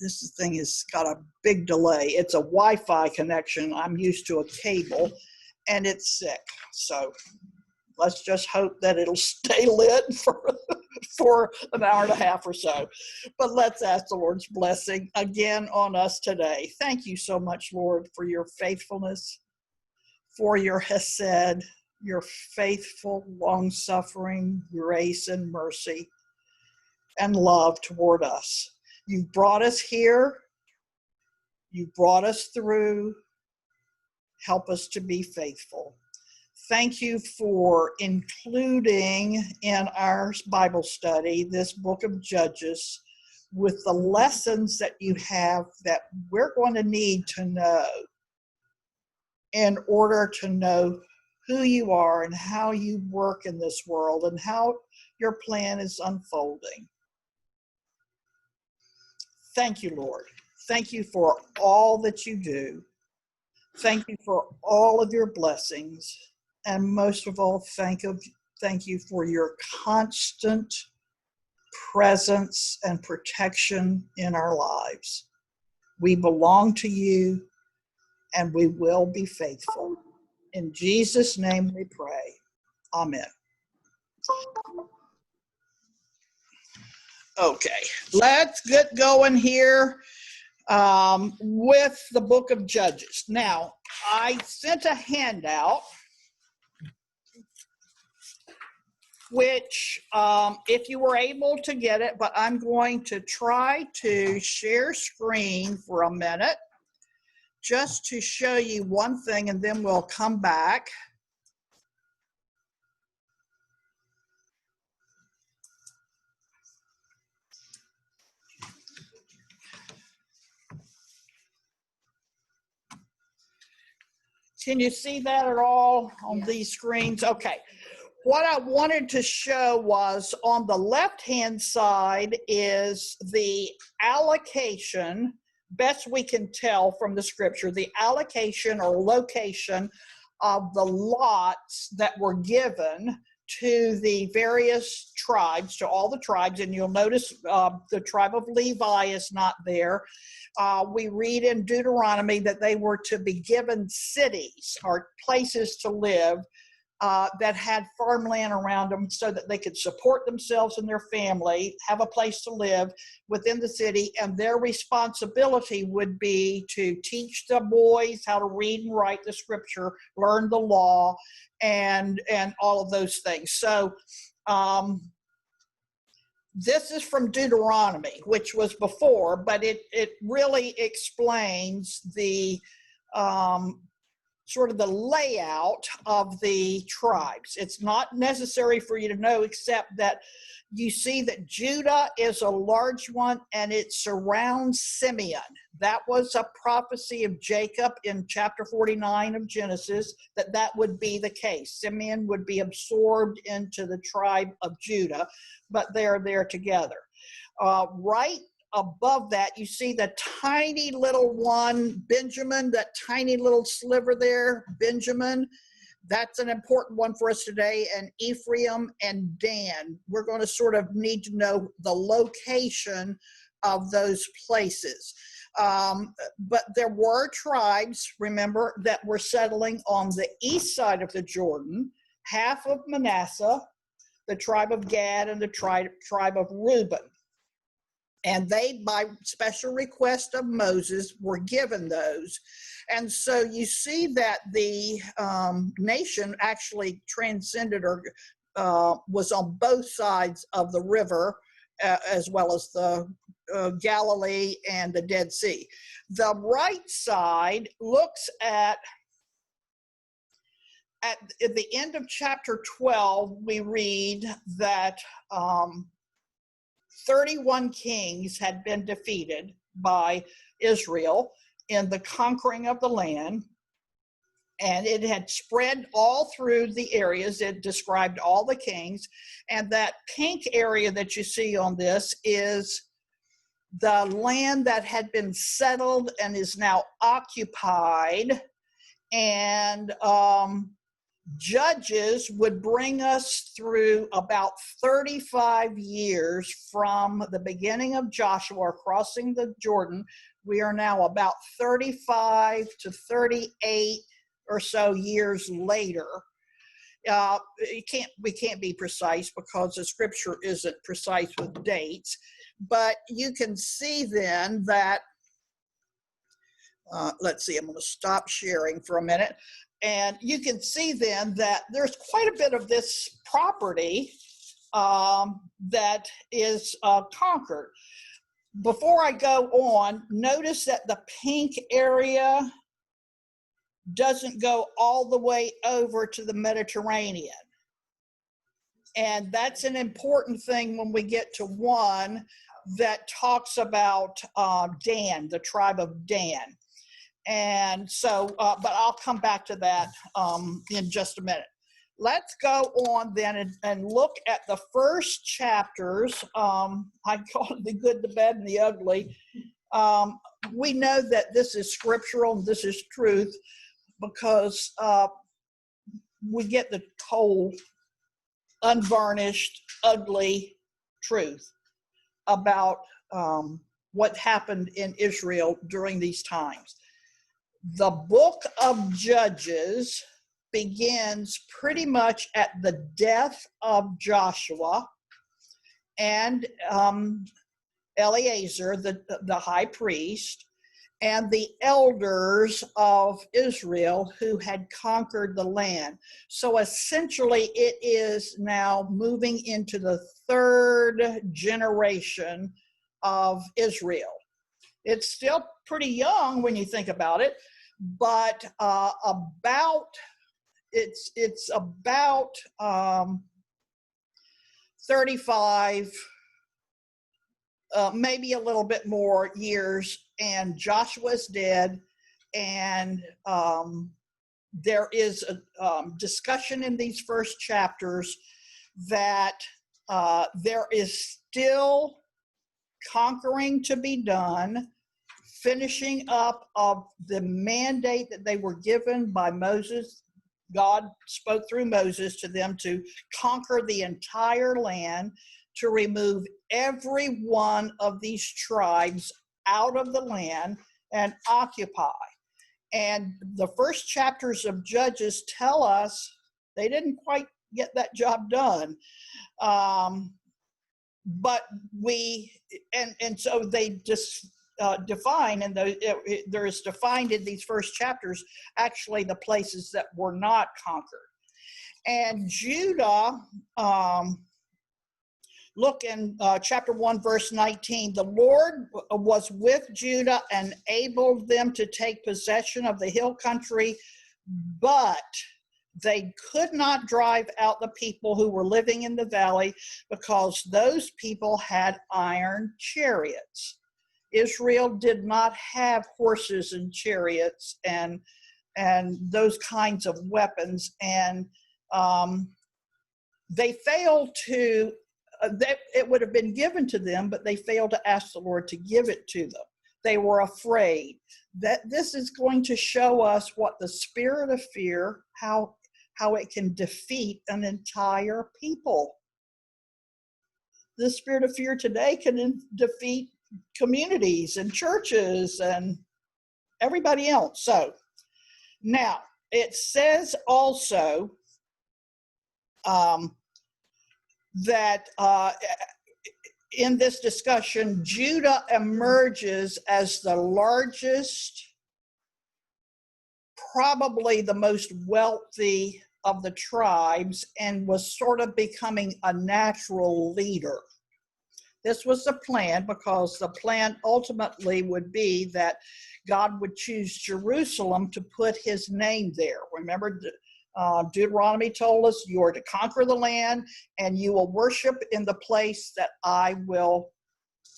this thing has got a big delay. It's a Wi-Fi connection. I'm used to a cable, and it's sick. So let's just hope that it'll stay lit for an hour and a half or so. But let's ask the Lord's blessing again on us today. Thank you so much, Lord, for your faithfulness, for your hesed, your faithful, long-suffering grace and mercy and love toward us. You brought us here. You brought us through. Help us to be faithful. Thank you for including in our Bible study this book of Judges with the lessons that you have that we're going to need to know in order to know who you are and how you work in this world and how your plan is unfolding. Thank you, Lord. Thank you for all that you do. Thank you for all of your blessings. And most of all, thank you for your constant presence and protection in our lives. We belong to you, and we will be faithful. In Jesus' name we pray. Amen. Okay, let's get going here with the book of Judges. Now, I sent a handout which if you were able to get it, but I'm going to try to share screen for a minute just to show you one thing, and then we'll come back. Can you see that at all on these screens? Okay. What I wanted to show was on the left-hand side is the allocation, best we can tell from the scripture, the allocation or location of the lots that were given to the various tribes, to all the tribes. And you'll notice the tribe of Levi is not there. We read in Deuteronomy that they were to be given cities or places to live that had farmland around them so that they could support themselves and their family, have a place to live within the city, and their responsibility would be to teach the boys how to read and write the scripture, learn the law, and all of those things. So this is from Deuteronomy, which was before, but it really explains the sort of the layout of the tribes. It's not necessary for you to know, except that you see that Judah is a large one and it surrounds Simeon. That was a prophecy of Jacob in chapter 49 of Genesis, that would be the case. Simeon would be absorbed into the tribe of Judah, but they're there together. Right above that, you see the tiny little one, Benjamin, that tiny little sliver there, Benjamin. That's an important one for us today. And Ephraim and Dan. We're going to sort of need to know the location of those places. But there were tribes, remember, that were settling on the east side of the Jordan, half of Manasseh, the tribe of Gad, and the tribe of Reuben. And they, by special request of Moses, were given those. And so you see that the nation actually transcended or was on both sides of the river, as well as the Galilee and the Dead Sea. The right side looks at the end of chapter 12, we read that 31 kings had been defeated by Israel in the conquering of the land, and it had spread all through the areas. It described all the kings, and that pink area that you see on this is the land that had been settled and is now occupied, and Judges would bring us through about 35 years from the beginning of Joshua crossing the Jordan. We are now about 35 to 38 or so years later. We can't be precise because the scripture isn't precise with dates, but you can see then that, let's see, I'm going to stop sharing for a minute. And you can see then that there's quite a bit of this property that is conquered. Before I go on, notice that the pink area doesn't go all the way over to the Mediterranean. And that's an important thing when we get to 1 that talks about Dan, the tribe of Dan. And so, but I'll come back to that in just a minute. Let's go on then and look at the first chapters. I call it the good, the bad, and the ugly. We know that this is scriptural and this is truth because we get the whole unvarnished, ugly truth about what happened in Israel during these times. The book of Judges begins pretty much at the death of Joshua and Eleazar, the high priest, and the elders of Israel who had conquered the land. So essentially it is now moving into the 3rd generation of Israel. It's still pretty young when you think about it, but it's about 35, maybe a little bit more years, and Joshua's dead, and there is a discussion in these first chapters that there is still conquering to be done, finishing up of the mandate that they were given by Moses. God spoke through Moses to them to conquer the entire land, to remove every one of these tribes out of the land and occupy. And the first chapters of Judges tell us they didn't quite get that job done. But so they just define, and there is defined in these first chapters actually the places that were not conquered. And Judah, look in chapter 1 verse 19, the Lord was with Judah and enabled them to take possession of the hill country, but they could not drive out the people who were living in the valley because those people had iron chariots. Israel did not have horses and chariots and those kinds of weapons, and they failed to, it would have been given to them, but they failed to ask the Lord to give it to them. They were afraid. That this is going to show us what the spirit of fear, how it can defeat an entire people. The spirit of fear today can defeat communities and churches and everybody else. So now it says also that in this discussion, Judah emerges as the largest, probably the most wealthy of the tribes, and was sort of becoming a natural leader. This was the plan, because the plan ultimately would be that God would choose Jerusalem to put his name there. Remember, Deuteronomy told us you are to conquer the land and you will worship in the place that I will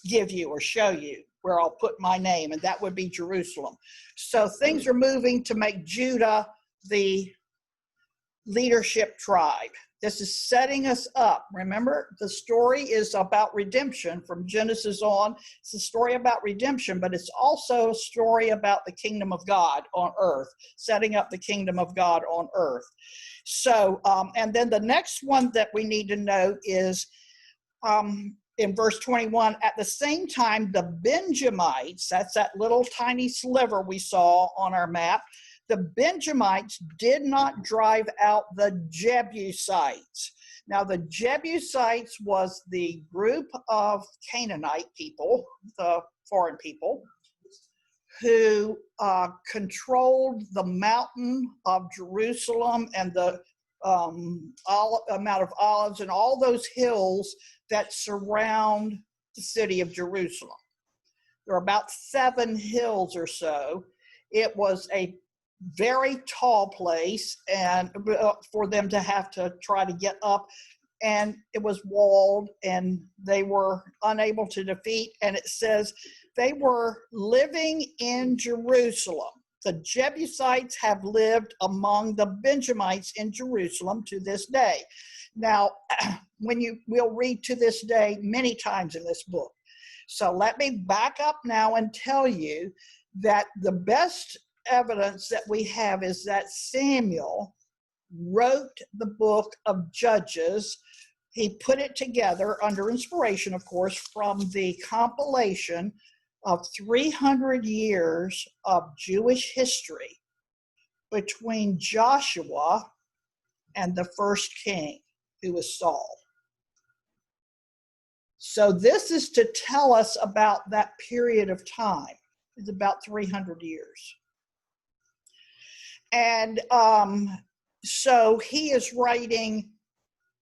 give you or show you, where I'll put my name, and that would be Jerusalem. So things are moving to make Judah the leadership tribe. This is setting us up. Remember, the story is about redemption from Genesis on. It's a story about redemption, but it's also a story about the kingdom of God on earth, setting up the kingdom of God on earth. So, and then the next one that we need to know is in verse 21, at the same time, the Benjamites, that's that little tiny sliver we saw on our map, the Benjamites did not drive out the Jebusites. Now, the Jebusites was the group of Canaanite people, the foreign people, who controlled the mountain of Jerusalem and the Mount of Olives and all those hills that surround the city of Jerusalem. There are about 7 hills or so. It was a very tall place, and for them to have to try to get up, and it was walled, and they were unable to defeat. And it says they were living in Jerusalem. The Jebusites have lived among the Benjamites in Jerusalem to this day. Now, we'll read to this day many times in this book. So let me back up now and tell you that the best evidence that we have is that Samuel wrote the book of Judges. He put it together under inspiration, of course, from the compilation of 300 years of Jewish history between Joshua and the first king, who was Saul. So this is to tell us about that period of time. It's about 300 years. And so he's writing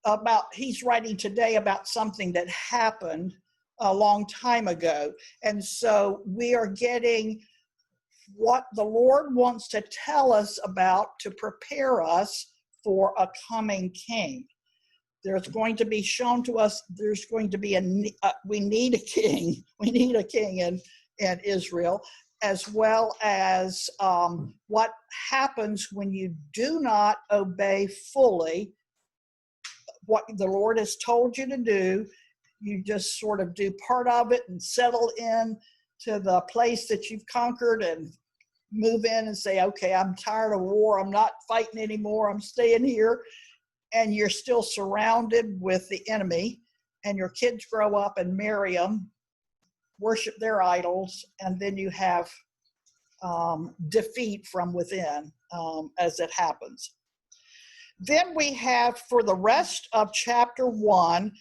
today about something that happened a long time ago. And so we are getting what the Lord wants to tell us about to prepare us for a coming king. There's going to be shown to us, there's going to be we need a king. We need a king in Israel, as well as what happens when you do not obey fully what the Lord has told you to do. You just sort of do part of it and settle in to the place that you've conquered and move in and say, okay, I'm tired of war. I'm not fighting anymore. I'm staying here. And you're still surrounded with the enemy, and your kids grow up and marry them, worship their idols, and then you have defeat from within as it happens. Then we have, for the rest of chapter 1,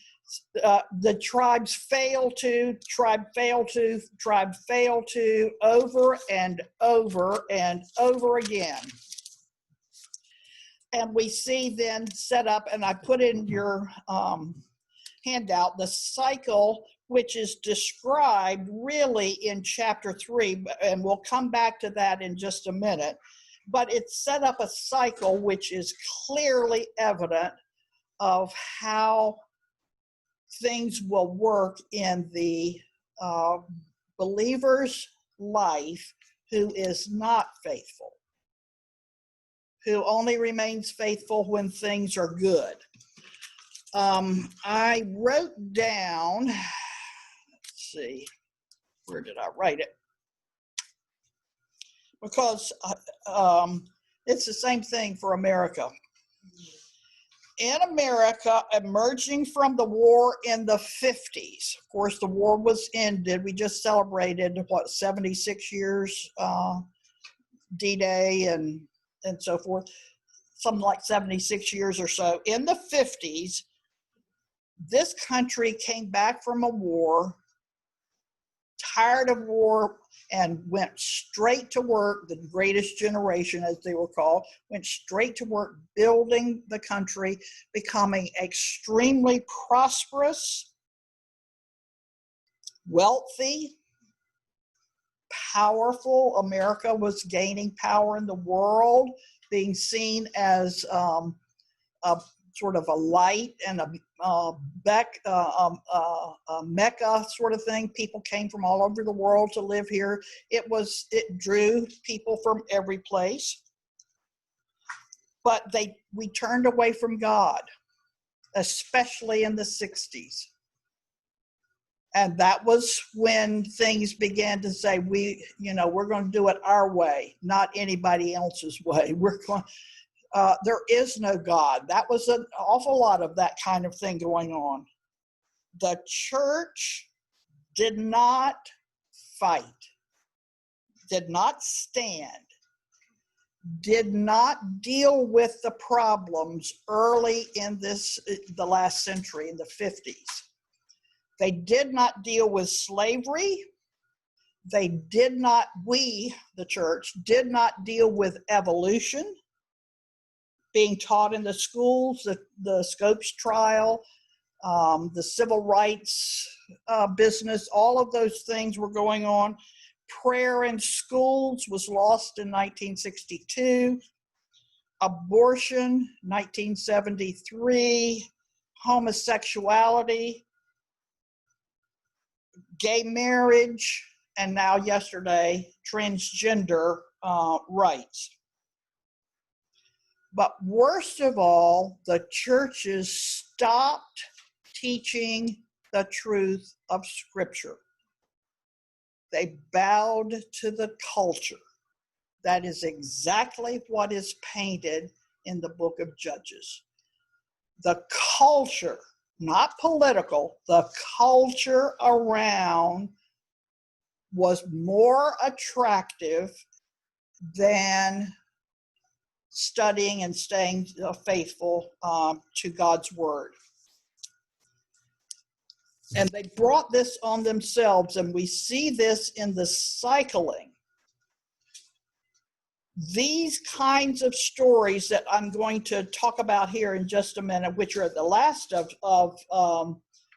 the tribes fail to, over and over and over again. And we see then set up, and I put in your handout, the cycle, which is described really in chapter 3, and we'll come back to that in just a minute. But it's set up a cycle which is clearly evident of how things will work in the believer's life who is not faithful, who only remains faithful when things are good. I wrote down, let's see, where did I write it? Because it's the same thing for America. In America, emerging from the war in the 50s, of course, the war was ended. We just celebrated, 76 years, D-Day and so forth, something like 76 years or so. In the 50s, this country came back from a war, tired of war, and went straight to work. The greatest generation, as they were called, went straight to work building the country, becoming extremely prosperous, wealthy, powerful. America was gaining power in the world, being seen as a sort of a light and a Mecca sort of thing. People came from all over the world to live here. It drew people from every place. But we turned away from God. especially in the 60s. And that was when things began to say, we're going to do it our way, not anybody else's way. There is no God. That was an awful lot of that kind of thing going on. The church did not fight, did not stand, did not deal with the problems early in the last century, in the 50s. They did not deal with slavery. We, the church, did not deal with evolution being taught in the schools, the Scopes trial, the civil rights business, all of those things were going on. Prayer in schools was lost in 1962. Abortion, 1973. Homosexuality, gay marriage, and now yesterday, transgender rights. But worst of all, the churches stopped teaching the truth of Scripture. They bowed to the culture. That is exactly what is painted in the book of Judges. The culture, not political, the culture around was more attractive than studying and staying faithful to God's word. And they brought this on themselves, and we see this in the cycling. These kinds of stories that I'm going to talk about here in just a minute, which are the last of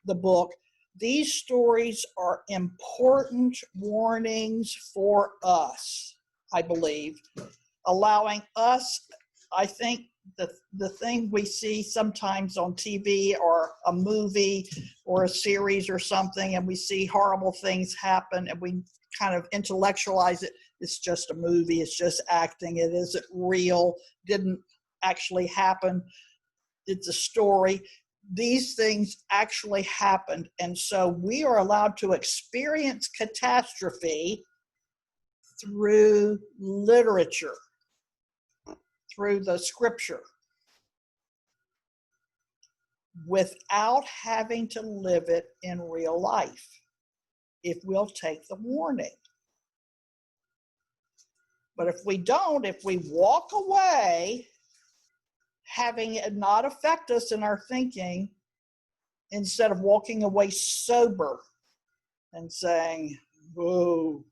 the book, these stories are important warnings for us, I believe, allowing us, I think, the thing we see sometimes on TV or a movie or a series or something, and we see horrible things happen, and we kind of intellectualize it. It's just a movie. It's just acting. It isn't real. Didn't actually happen. It's a story. These things actually happened. And so we are allowed to experience catastrophe through literature, through the scripture, without having to live it in real life, if we'll take the warning. But if we don't, if we walk away, having it not affect us in our thinking, instead of walking away sober and saying, whoa,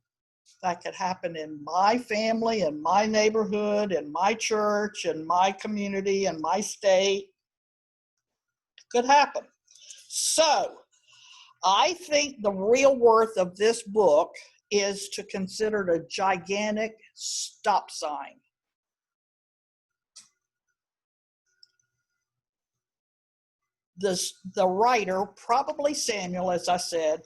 that could happen in my family, in my neighborhood, in my church, in my community, in my state, could happen. So I think the real worth of this book is to consider it a gigantic stop sign. The writer, probably Samuel, as I said,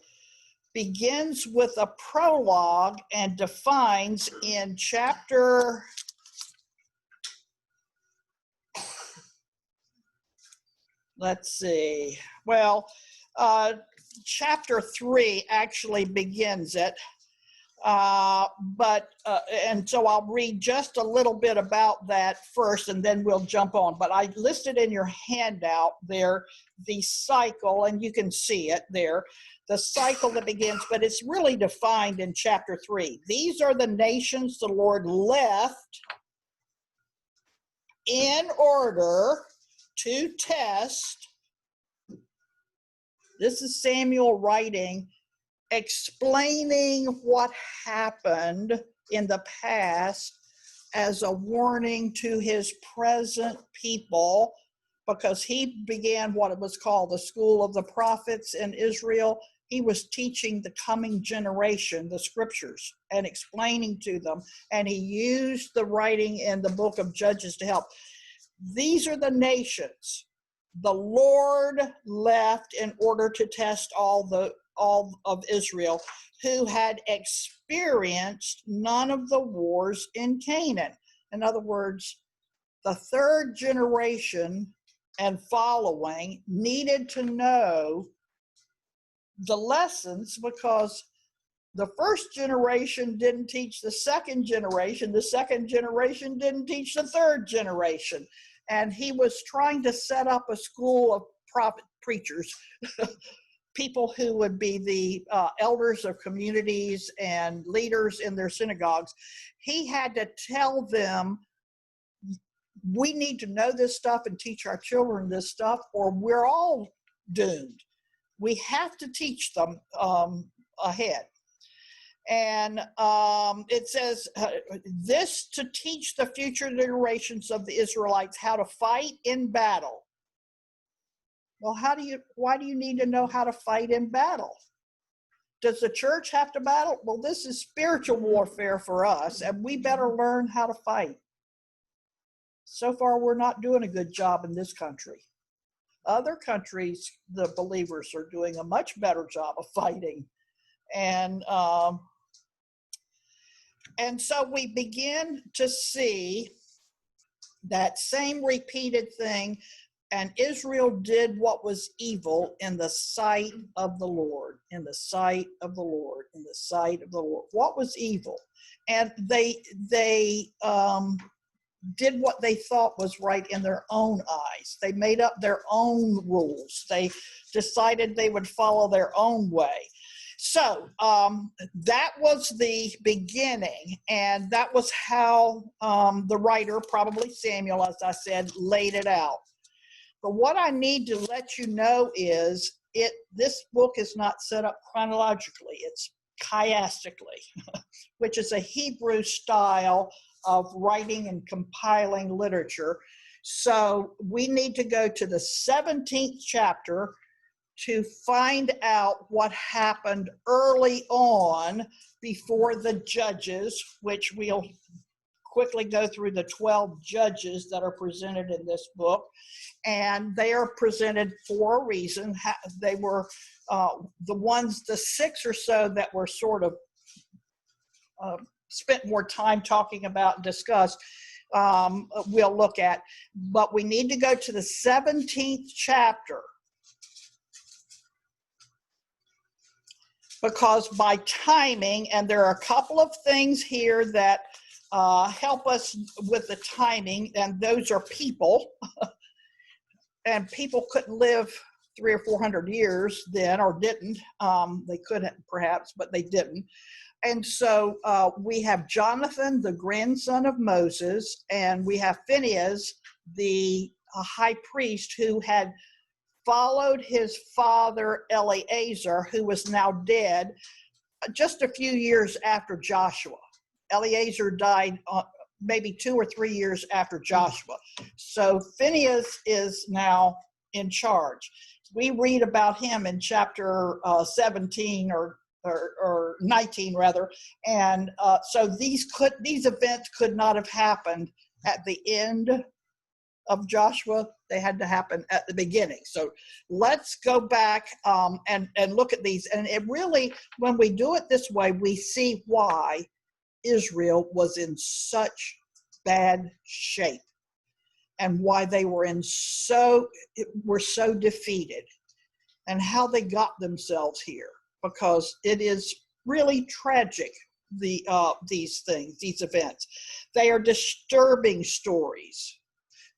begins with a prologue and defines in chapter, chapter 3 actually begins it. And so I'll read just a little bit about that first, and then we'll jump on. But I listed in your handout there the cycle, and you can see it there, the cycle that begins, but it's really defined in chapter 3. These are the nations the Lord left in order to test. This is Samuel writing, explaining what happened in the past as a warning to his present people, because he began what it was called the School of the Prophets in Israel. He was teaching the coming generation the scriptures and explaining to them, and he used the writing in the book of Judges to help. These are the nations the Lord left in order to test all of Israel, who had experienced none of the wars in Canaan. In other words, the third generation and following needed to know the lessons, because the first generation didn't teach the second generation didn't teach the third generation. And he was trying to set up a school of prophet preachers, people who would be the elders of communities and leaders in their synagogues. He had to tell them, we need to know this stuff and teach our children this stuff, or we're all doomed. We have to teach them ahead. And it says this to teach the future generations of the Israelites how to fight in battle. Well, why do you need to know how to fight in battle? Does the church have to battle? Well, this is spiritual warfare for us, and we better learn how to fight. So far, we're not doing a good job in this country. Other countries, the believers are doing a much better job of fighting. And so we begin to see that same repeated thing. And Israel did what was evil in the sight of the Lord, in the sight of the Lord, in the sight of the Lord. What was evil? And they did what they thought was right in their own eyes. They made up their own rules. They decided they would follow their own way. So that was the beginning, and that was how the writer, probably Samuel, as I said, laid it out. But what I need to let you know is this book is not set up chronologically. It's chiastically, which is a Hebrew style of writing and compiling literature. So we need to go to the 17th chapter to find out what happened early on before the judges, which we'll quickly go through the 12 judges that are presented in this book. And they are presented for a reason. They were the 6 or so that were sort of spent more time talking about and discussed, we'll look at. But we need to go to the 17th chapter, because by timing, and there are a couple of things here that help us with the timing, and those are people. And people couldn't live 300 or 400 years then, or didn't. They could have, perhaps, but they didn't. And so we have Jonathan, the grandson of Moses, and we have Phinehas, the high priest, who had followed his father Eleazar, who was now dead, just a few years after Joshua. Eleazar died maybe 2 or 3 years after Joshua. So Phinehas is now in charge. We read about him in chapter 17 or 19 rather. And so these events could not have happened at the end of Joshua. They had to happen at the beginning. So let's go back and look at these. And it really, when we do it this way, we see why Israel was in such bad shape and why they were so defeated, and how they got themselves here, because it is really tragic, these things, these events. They are disturbing stories.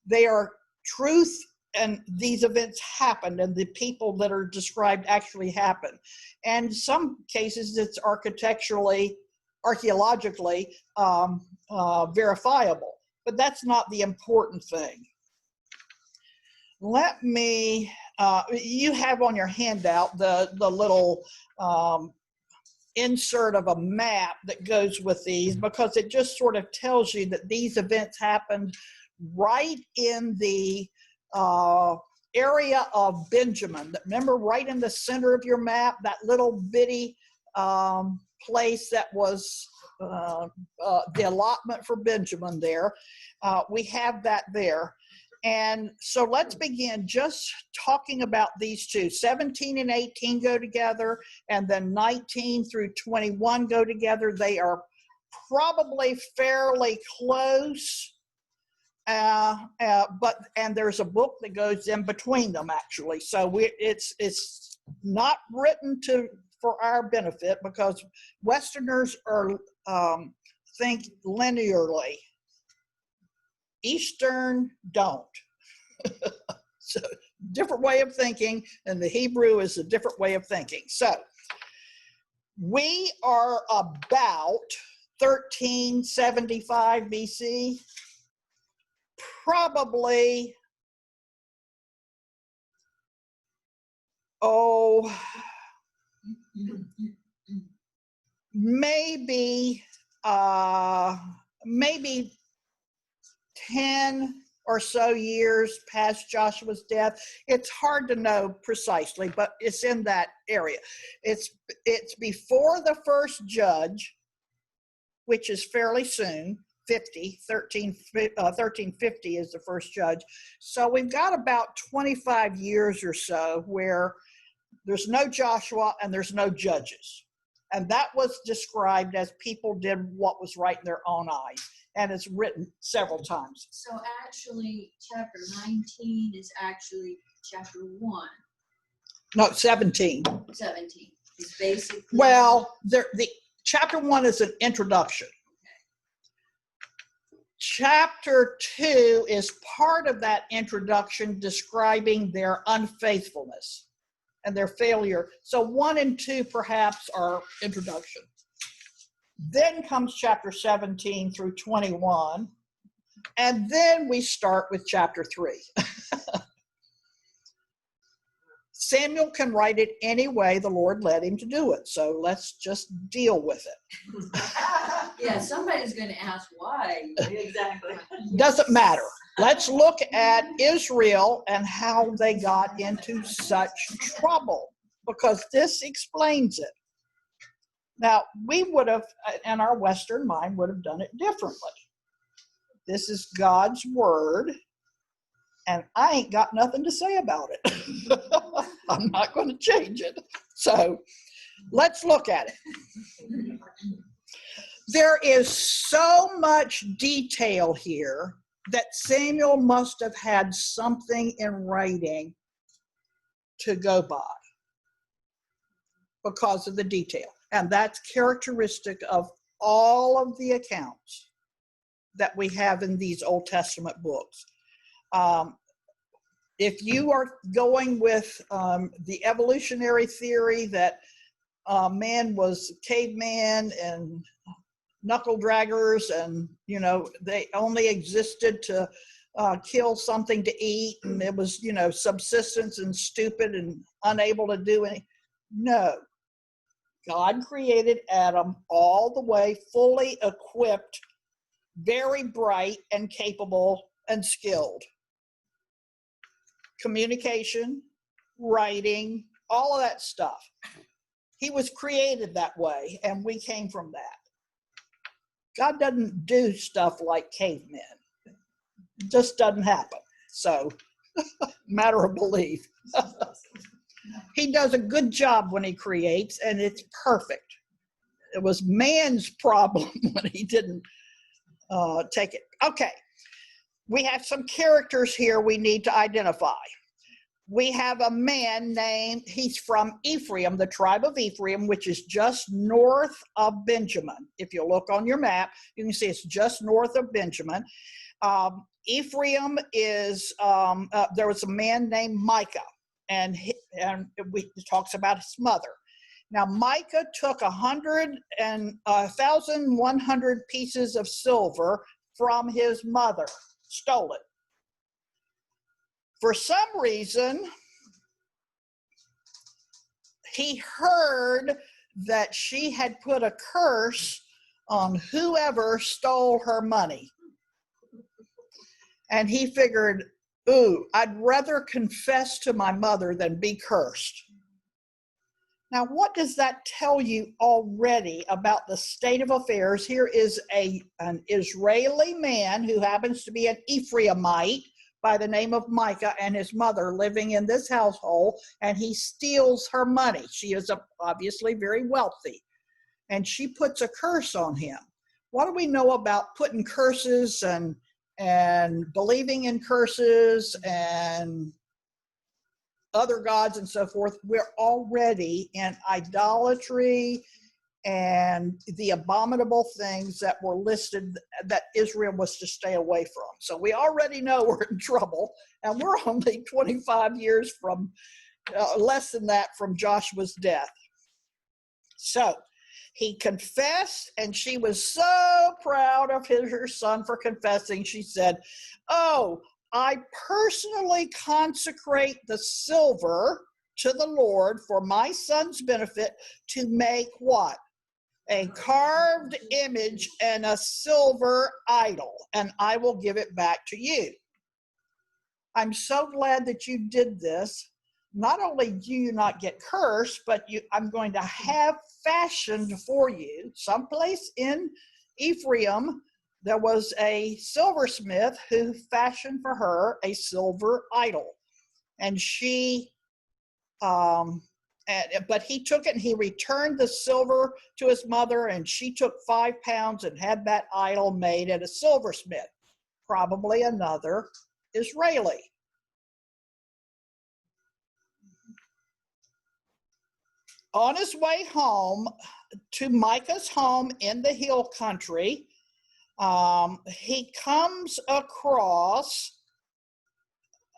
They are truth, and these events happened, and the people that are described actually happened. And in some cases, it's archaeologically verifiable, but that's not the important thing. Let me, you have on your handout the little insert of a map that goes with these, because it just sort of tells you that these events happened right in the area of Benjamin. Remember, right in the center of your map, that little bitty place that was the allotment for Benjamin there. We have that there. And so let's begin just talking about these two. 17 and 18 go together, and then 19 through 21 go together. They are probably fairly close, And there's a book that goes in between them, actually. So it's not written for our benefit, because Westerners think linearly. Eastern don't. So different way of thinking, and the Hebrew is a different way of thinking. So we are about 1375 BC, probably, maybe 10 or so years past Joshua's death. It's hard to know precisely, but it's in that area. It's before the first judge, which is fairly soon. 1350 is the first judge. So we've got about 25 years or so where there's no Joshua and there's no judges. And that was described as people did what was right in their own eyes. And it's written several times. So actually, chapter 19 is actually chapter 1. No, 17. 17 is basically. Well, the chapter 1 is an introduction. Okay. Chapter 2 is part of that introduction, describing their unfaithfulness and their failure. So 1 and 2 perhaps are introduction. Then comes chapter 17 through 21, and then we start with chapter 3. Samuel can write it any way the Lord led him to do it, so let's just deal with it. Yeah, somebody's going to ask why. Exactly. Doesn't matter. Let's look at Israel and how they got into such trouble, because this explains it. Now, we would have, in our Western mind, would have done it differently. This is God's word, and I ain't got nothing to say about it. I'm not going to change it. So let's look at it. There is so much detail here that Samuel must have had something in writing to go by because of the detail. And that's characteristic of all of the accounts that we have in these Old Testament books. If you are going with the evolutionary theory that man was caveman and knuckle draggers, and they only existed to kill something to eat, and it was subsistence and stupid and unable to do anything. No. God created Adam all the way fully equipped, very bright and capable and skilled. Communication, writing, all of that stuff. He was created that way, and we came from that. God doesn't do stuff like cavemen. It just doesn't happen. So, matter of belief. He does a good job when he creates, and it's perfect. It was man's problem when he didn't take it. Okay, we have some characters here we need to identify. We have a man he's from Ephraim, the tribe of Ephraim, which is just north of Benjamin. If you look on your map, you can see it's just north of Benjamin. Ephraim is, there was a man named Micah. And it talks about his mother. Now, Micah took 1,100 pieces of silver from his mother, stole it. For some reason, he heard that she had put a curse on whoever stole her money. And he figured, ooh, I'd rather confess to my mother than be cursed. Now, what does that tell you already about the state of affairs? Here is an Israeli man who happens to be an Ephraimite by the name of Micah, and his mother living in this household, and he steals her money. She is obviously very wealthy, and she puts a curse on him. What do we know about putting curses and and believing in curses and other gods and so forth, we're already in idolatry and the abominable things that were listed that Israel was to stay away from. So we already know we're in trouble, and we're only 25 years from, less than that, from Joshua's death. So he confessed, and she was so proud of her son for confessing. She said, "Oh, I personally consecrate the silver to the Lord for my son's benefit to make" what? "A carved image and a silver idol, and I will give it back to you. I'm so glad that you did this. Not only do you not get cursed, but I'm going to have fashioned for you someplace in Ephraim. There was a silversmith who fashioned for her a silver idol, and she but he took it and he returned the silver to his mother, and she took 5 pounds and had that idol made at a silversmith, probably another Israeli. On his way home to Micah's home in the hill country, he comes across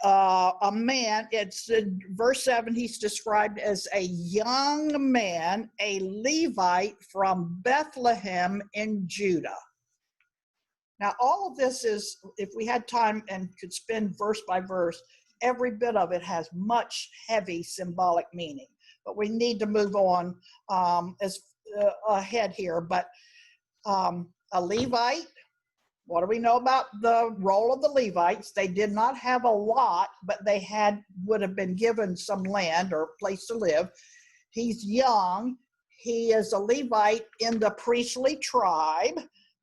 a man. It's in verse 7, he's described as a young man, a Levite from Bethlehem in Judah. Now, all of this is, if we had time and could spend verse by verse, every bit of it has much heavy symbolic meaning. But we need to move on ahead here. But a Levite, what do we know about the role of the Levites? They did not have a lot, but they would have been given some land or place to live. He's young. He is a Levite in the priestly tribe.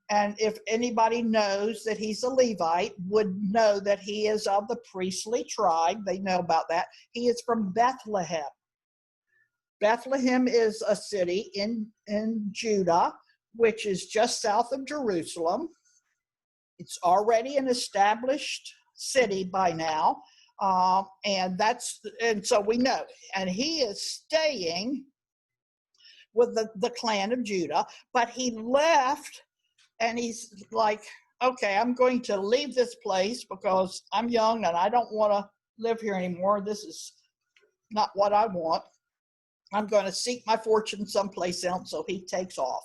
And if anybody knows that he's a Levite, would know that he is of the priestly tribe. They know about that. He is from Bethlehem. Bethlehem is a city in Judah, which is just south of Jerusalem. It's already an established city by now, and so we know. And he is staying with the clan of Judah, but he left, and he's like, "Okay, I'm going to leave this place because I'm young and I don't want to live here anymore. This is not what I want. I'm going to seek my fortune someplace else." So he takes off.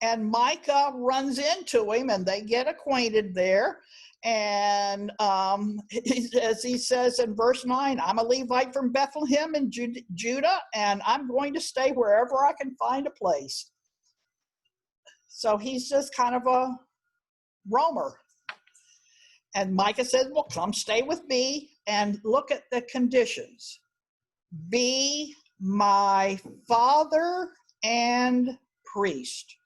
And Micah runs into him, and they get acquainted there. And as he says in verse 9, "I'm a Levite from Bethlehem in Judah, and I'm going to stay wherever I can find a place." So he's just kind of a roamer. And Micah says, "Well, come stay with me and look at the conditions. Be my father and priest."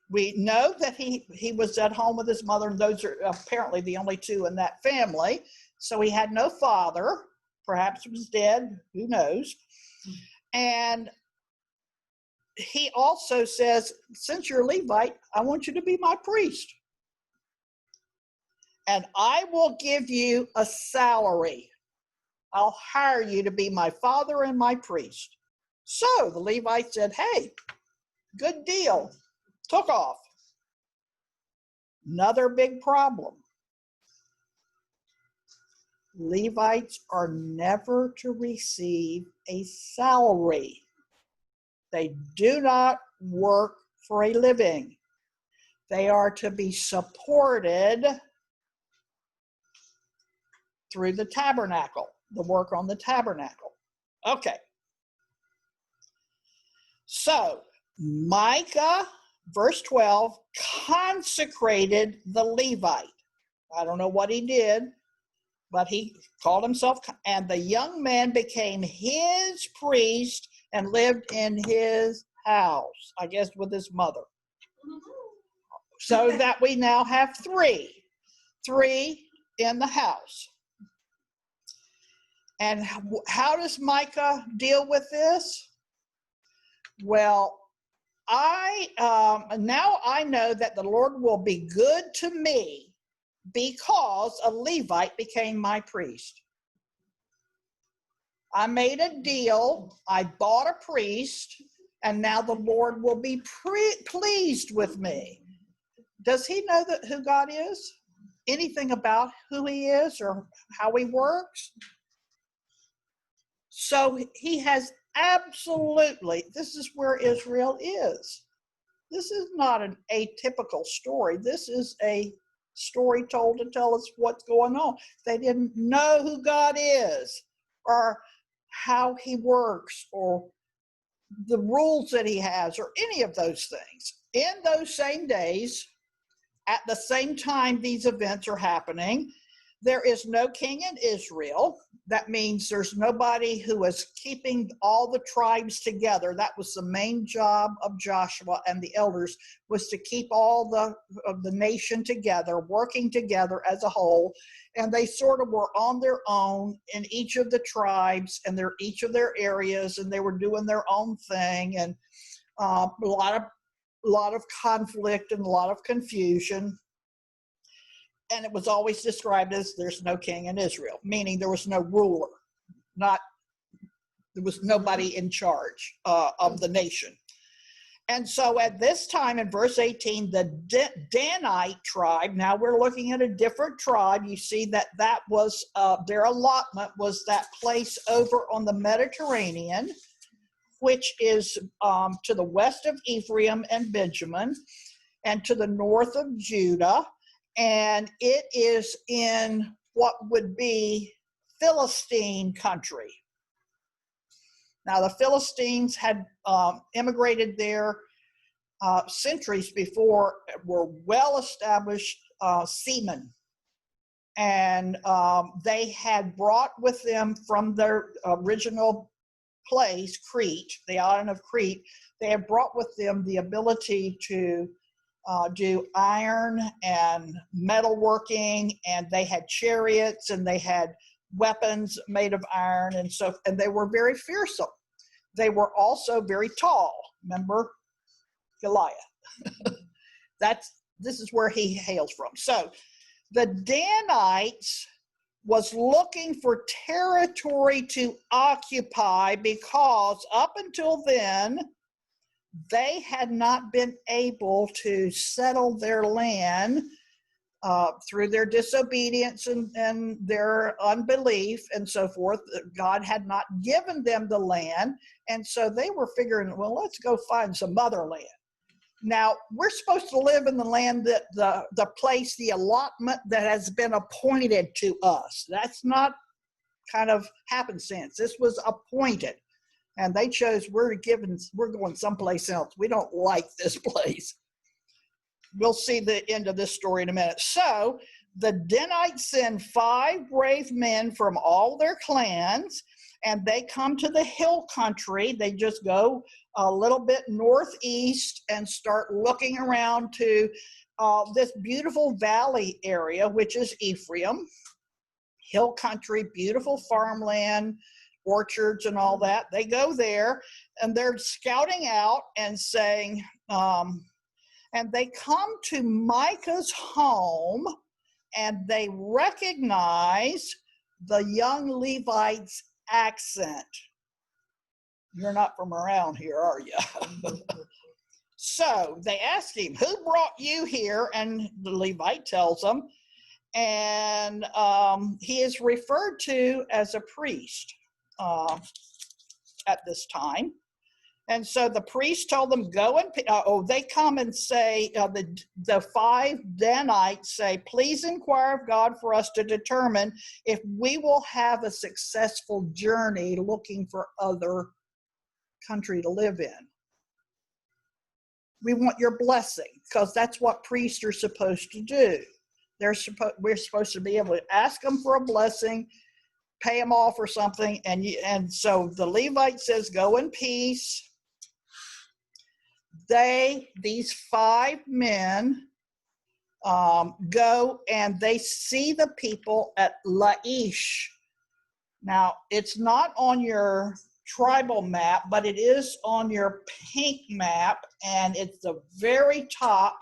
We know that he was at home with his mother, and those are apparently the only two in that family. So he had no father. Perhaps he was dead. Who knows? And he also says, "Since you're a Levite, I want you to be my priest. And I will give you a salary. I'll hire you to be my father and my priest." So the Levite said, "Hey, good deal." Took off. Another big problem. Levites are never to receive a salary. They do not work for a living. They are to be supported through the tabernacle, the work on the tabernacle. Okay. So Micah, verse 12, consecrated the Levite. I don't know what he did, but he called himself, and the young man became his priest and lived in his house, I guess with his mother. So that we now have three in the house. And how does Micah deal with this? Well, now I know that the Lord will be good to me because a Levite became my priest. I made a deal. I bought a priest, and now the Lord will be pleased with me. Does he know who God is? Anything about who he is or how he works? So he has absolutely, this is where Israel is. This is not an atypical story. This is a story told to tell us what's going on. They didn't know who God is or how he works or the rules that he has or any of those things. In those same days, at the same time these events are happening, there is no king in Israel. That means there's nobody who is keeping all the tribes together. That was the main job of Joshua and the elders, was to keep all the nation together, working together as a whole. And they sort of were on their own in each of the tribes and each of their areas, and they were doing their own thing, and a lot of conflict and a lot of confusion. And it was always described as there's no king in Israel, meaning there was no ruler, there was nobody in charge of the nation. And so at this time in verse 18, the Danite tribe, now we're looking at a different tribe. You see that was their allotment was that place over on the Mediterranean, which is to the west of Ephraim and Benjamin and to the north of Judah. And it is in what would be Philistine country. Now, the Philistines had immigrated there centuries before, were well-established seamen. And they had brought with them from their original place, Crete, the island of Crete, they had brought with them the ability to do iron and metalworking, and they had chariots and they had weapons made of iron, and they were very fearsome. They were also very tall. Remember Goliath? This is where he hails from. So the Danites was looking for territory to occupy because up until then, they had not been able to settle their land through their disobedience and their unbelief and so forth. God had not given them the land, and so they were figuring, well, let's go find some other land. Now, we're supposed to live in the land that the place, the allotment that has been appointed to us. That's not kind of happenstance. This was appointed. And they chose, we're going someplace else. We don't like this place. We'll see the end of this story in a minute. So the Danites send 5 brave men from all their clans, and they come to the hill country. They just go a little bit northeast and start looking around to this beautiful valley area, which is Ephraim. Hill country, beautiful farmland, orchards and all that. They go there and they're scouting out and saying, and they come to Micah's home and they recognize the young Levite's accent. You're not from around here, are you? So they ask him, who brought you here? And the Levite tells them, and he is referred to as a priest at this time. And so the priest told them, go and, they come and say, the 5 Danites say, please inquire of God for us to determine if we will have a successful journey looking for other country to live in. We want your blessing, because that's what priests are supposed to do. We're supposed to be able to ask them for a blessing, pay them off or something, and so the Levite says, go in peace. These 5 men go and they see the people at Laish. Now, it's not on your tribal map, but it is on your pink map, and it's the very top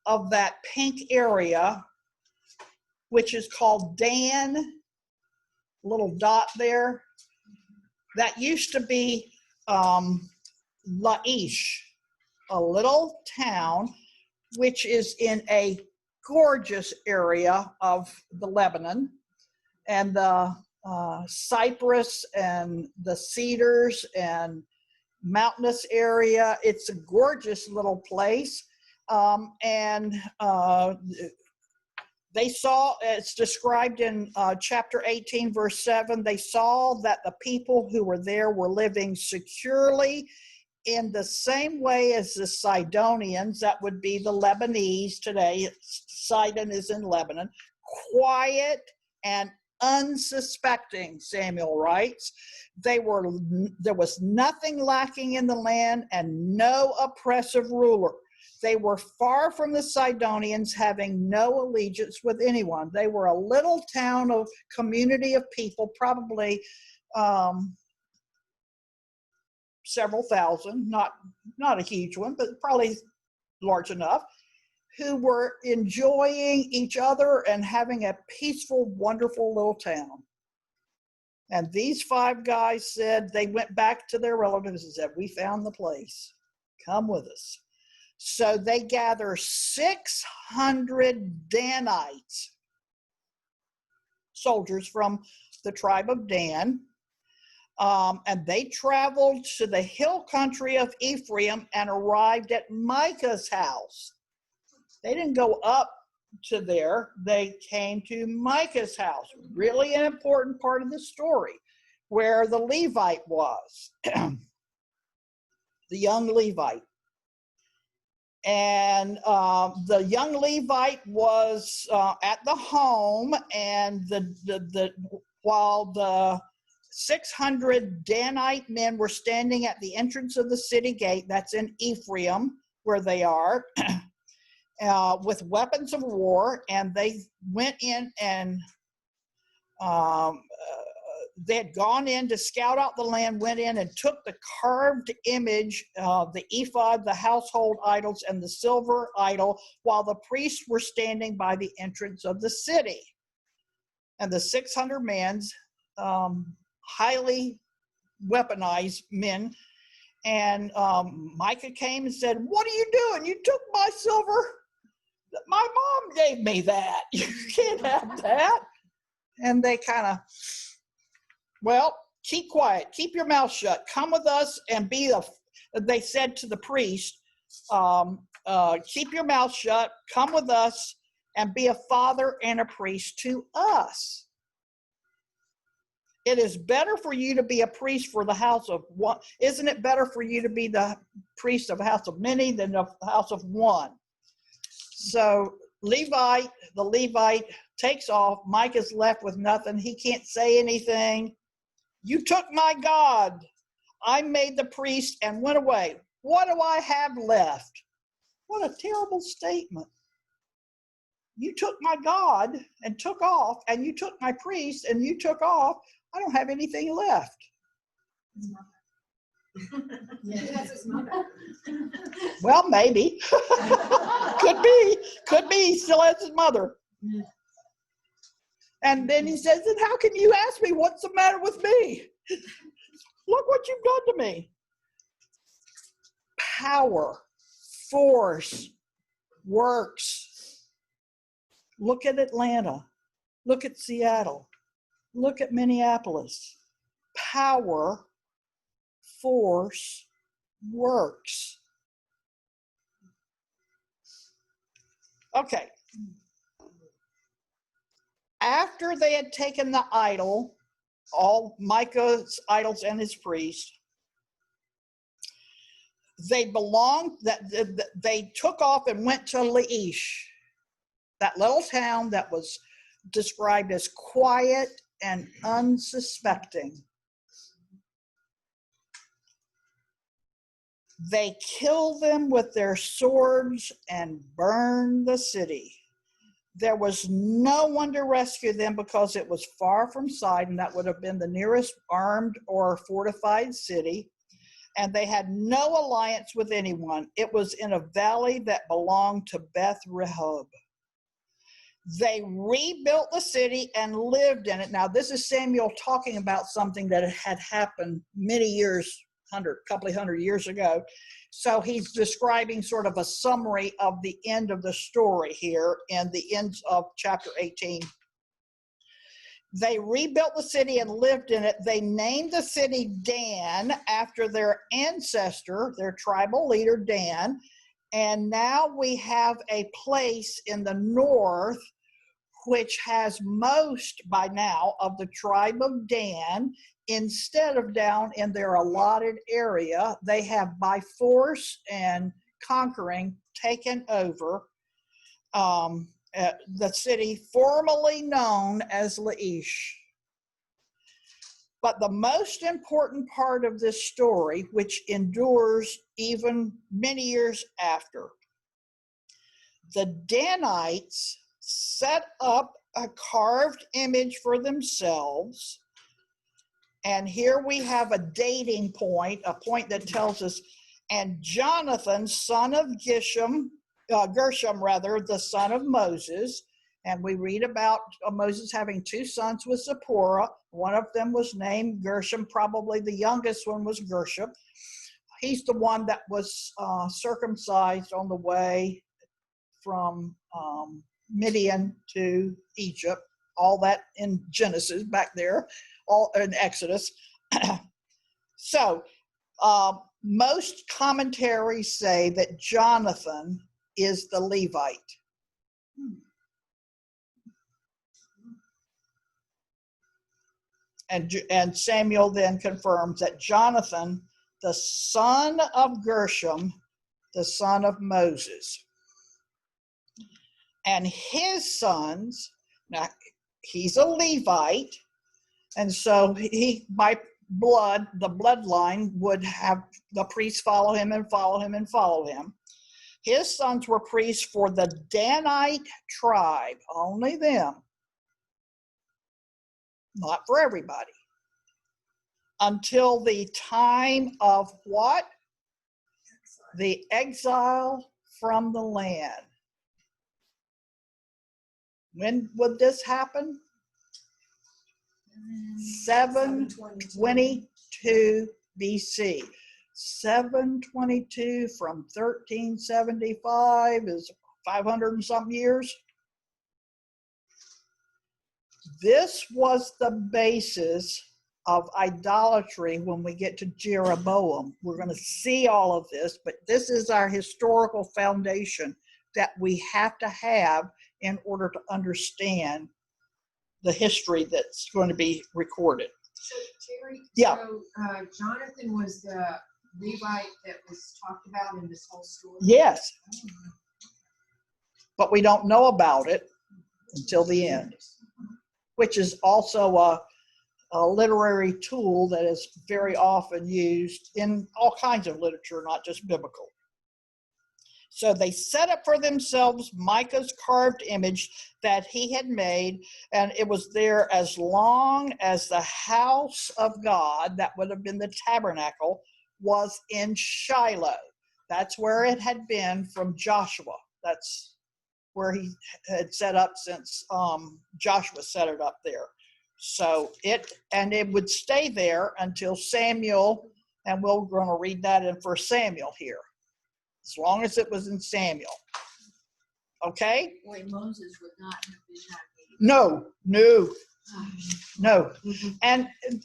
of that pink area, which is called Dan, little dot there. That used to be Laish, a little town which is in a gorgeous area of the Lebanon, and the cypress and the cedars and mountainous area. It's a gorgeous little place. They saw, it's described in chapter 18, verse 7, they saw that the people who were there were living securely in the same way as the Sidonians, that would be the Lebanese today. Sidon is in Lebanon. Quiet and unsuspecting, Samuel writes. There was nothing lacking in the land and no oppressive ruler. They were far from the Sidonians, having no allegiance with anyone. They were a little town of community of people, probably several thousand, not a huge one, but probably large enough, who were enjoying each other and having a peaceful, wonderful little town. And these 5 guys said, they went back to their relatives and said, we found the place. Come with us. So they gather 600 Danites, soldiers from the tribe of Dan, and they traveled to the hill country of Ephraim and arrived at Micah's house. They didn't go up to there, they came to Micah's house. Really an important part of the story, where the Levite was, the young Levite. And the young Levite was at the home, and while the 600 Danite men were standing at the entrance of the city gate, that's in Ephraim, where they are, with weapons of war, and they went in and they had gone in to scout out the land, went in and took the carved image, the ephod, the household idols, and the silver idol, while the priests were standing by the entrance of the city. And the 600 men, highly weaponized men, and Micah came and said, what are you doing? You took my silver. My mom gave me that. You can't have that. And they kind of, well, keep quiet, keep your mouth shut, come with us and be they said to the priest, keep your mouth shut, come with us and be a father and a priest to us. It is better for you to be a priest for the house of one. Isn't it better for you to be the priest of a house of many than the house of one? So the Levite takes off. Micah's left with nothing. He can't say anything. You took my God. I made the priest and went away. What do I have left? What a terrible statement. You took my God and took off, and you took my priest and you took off. I don't have anything left. Well, maybe. Could be. He still has his mother. And then he says, and how can you ask me what's the matter with me? Look what you've done to me. Power, force, works. Look at Atlanta. Look at Seattle. Look at Minneapolis. Power, force, works. Okay. After they had taken the idol, all Micah's idols and his priest, they took off and went to Laish, that little town that was described as quiet and unsuspecting. They killed them with their swords and burned the city. There was no one to rescue them because it was far from Sidon. That would have been the nearest armed or fortified city. And they had no alliance with anyone. It was in a valley that belonged to Beth Rehob. They rebuilt the city and lived in it. Now, this is Samuel talking about something that had happened many years, couple of hundred years ago. So he's describing sort of a summary of the end of the story here in the end of chapter 18. They rebuilt the city and lived in it. They named the city Dan after their ancestor, their tribal leader, Dan. And now we have a place in the north which has most by now of the tribe of Dan. Instead of down in their allotted area, they have by force and conquering taken over the city formerly known as Laish. But the most important part of this story, which endures even many years after, the Danites set up a carved image for themselves. And here we have a dating point, a point that tells us, and Jonathan, son of Gershom, the son of Moses. And we read about Moses having two sons with Zipporah. One of them was named Gershom, probably the youngest one was Gershom. He's the one that was circumcised on the way from Midian to Egypt, all that in Genesis back there, all in Exodus. So most commentaries say that Jonathan is the Levite. And Samuel then confirms that Jonathan, the son of Gershom, the son of Moses, and his sons, now he's a Levite, and so he, by blood, the bloodline would have the priests follow him and follow him and follow him. His sons were priests for the Danite tribe, only them, not for everybody, until the time of what? The exile from the land. When would this happen? 722 BC. 722 from 1375 is 500 and something years. This was the basis of idolatry when we get to Jeroboam. We're going to see all of this, but this is our historical foundation that we have to have in order to understand the history that's going to be recorded. So, Terry, yeah. So Jonathan was the Levite that was talked about in this whole story? Yes. But we don't know about it until the end, which is also a literary tool that is very often used in all kinds of literature, not just biblical. So they set up for themselves Micah's carved image that he had made, and it was there as long as the house of God, that would have been the tabernacle, was in Shiloh. That's where it had been from Joshua. That's where he had set up since Joshua set it up there. So it would stay there until Samuel, and we're going to read that in 1 Samuel here. As long as it was in Samuel. Okay? Boy, Moses would not have been happy. No.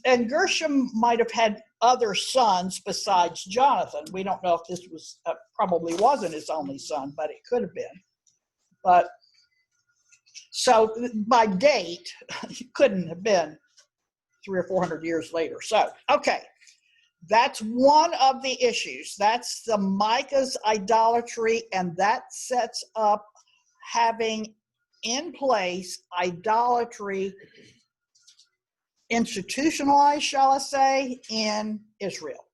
And Gershom might have had other sons besides Jonathan. We don't know if this was, probably wasn't his only son, but it could have been. But, so by date, it couldn't have been 300 or 400 years later. So, okay. That's one of the issues. That's the Micah's idolatry, and that sets up having in place idolatry institutionalized, shall I say, in Israel.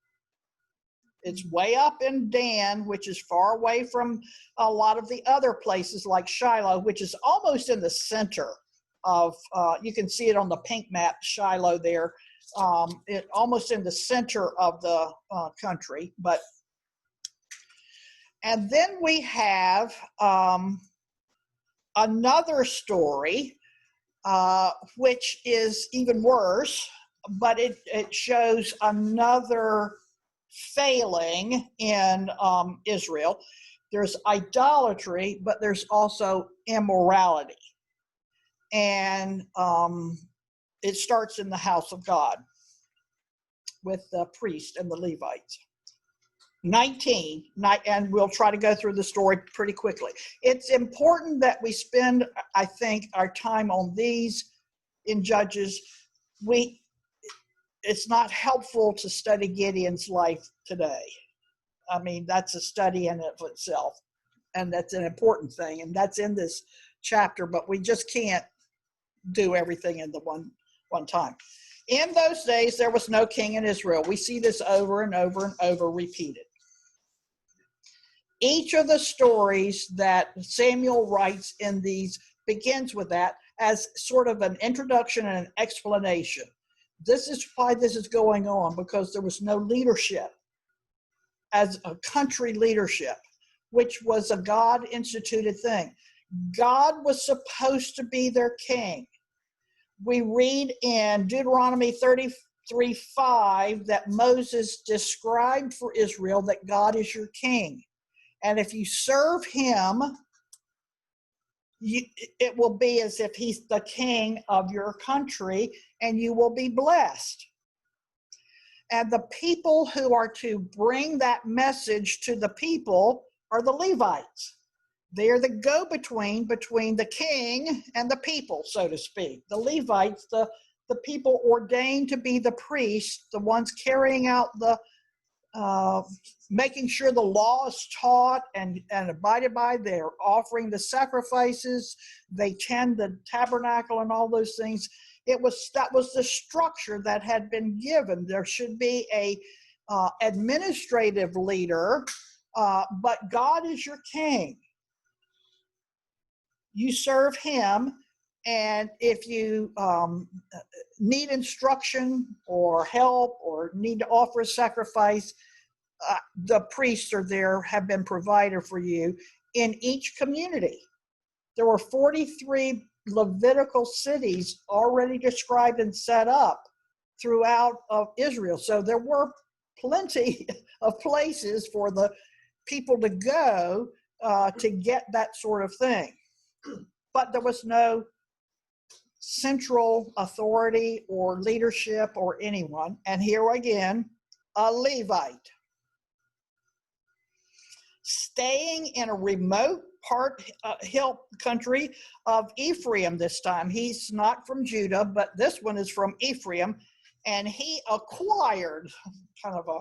It's way up in Dan, which is far away from a lot of the other places like Shiloh, which is almost in the center of, you can see it on the pink map, Shiloh there, it almost in the center of the country. But, and then we have another story, which is even worse, but it shows another failing in Israel. There's idolatry, but there's also immorality. And it starts in the house of God with the priest and the Levites. 19, and we'll try to go through the story pretty quickly. It's important that we spend, I think, our time on these in Judges. It's not helpful to study Gideon's life today. I mean, that's a study in of itself, and that's an important thing, and that's in this chapter, but we just can't do everything in the one time. In those days, there was no king in Israel. We see this over and over and over repeated. Each of the stories that Samuel writes in these begins with that as sort of an introduction and an explanation. This is why this is going on, because there was no leadership as a country leadership, which was a God-instituted thing. God was supposed to be their king. We read in Deuteronomy 33:5 that Moses described for Israel that God is your king. And if you serve him, it will be as if he's the king of your country, and you will be blessed. And the people who are to bring that message to the people are the Levites. They are the go-between between the king and the people, so to speak. The Levites, the people ordained to be the priests, the ones carrying out the making sure the law is taught and abided by. They're offering the sacrifices. They tend the tabernacle and all those things. That was the structure that had been given. There should be a administrative leader, but God is your king. You serve him, and if you need instruction or help or need to offer a sacrifice, the priests are there, have been provided for you in each community. There were 43 Levitical cities already described and set up throughout of Israel. So there were plenty of places for the people to go to get that sort of thing. But there was no central authority or leadership or anyone. And here again, a Levite. Staying in a remote hill country of Ephraim this time. He's not from Judah, but this one is from Ephraim. And he acquired, kind of a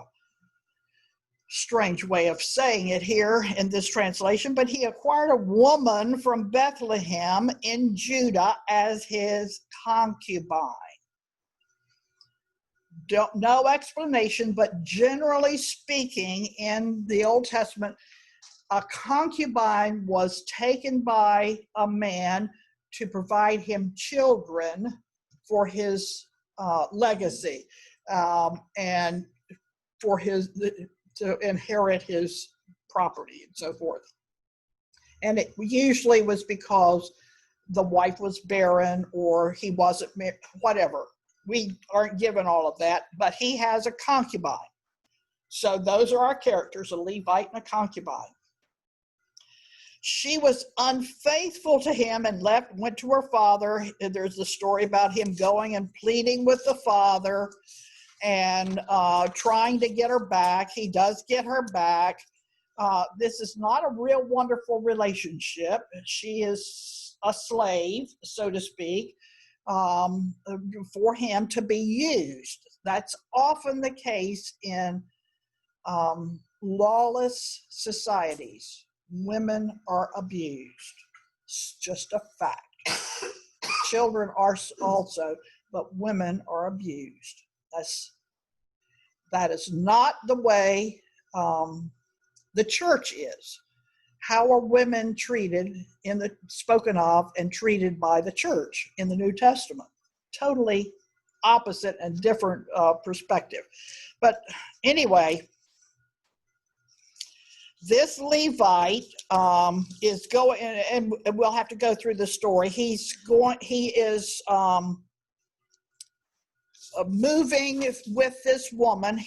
strange way of saying it here in this translation, but he acquired a woman from Bethlehem in Judah as his concubine. No explanation, but generally speaking, in the Old Testament, a concubine was taken by a man to provide him children for his legacy and for to inherit his property and so forth. And it usually was because the wife was barren or he wasn't married, whatever. We aren't given all of that, but he has a concubine. So those are our characters, a Levite and a concubine. She was unfaithful to him and went to her father. There's the story about him going and pleading with the father and trying to get her back. He does get her back. This is not a real wonderful relationship. She is a slave, so to speak, for him to be used. That's often the case in lawless societies. Women are abused. It's just a fact. Children are also, but women are abused. That is not the way the church is. How are women treated spoken of and treated by the church in the New Testament? Totally opposite and different perspective. But anyway, this Levite is going, and we'll have to go through the story. He is moving with this woman.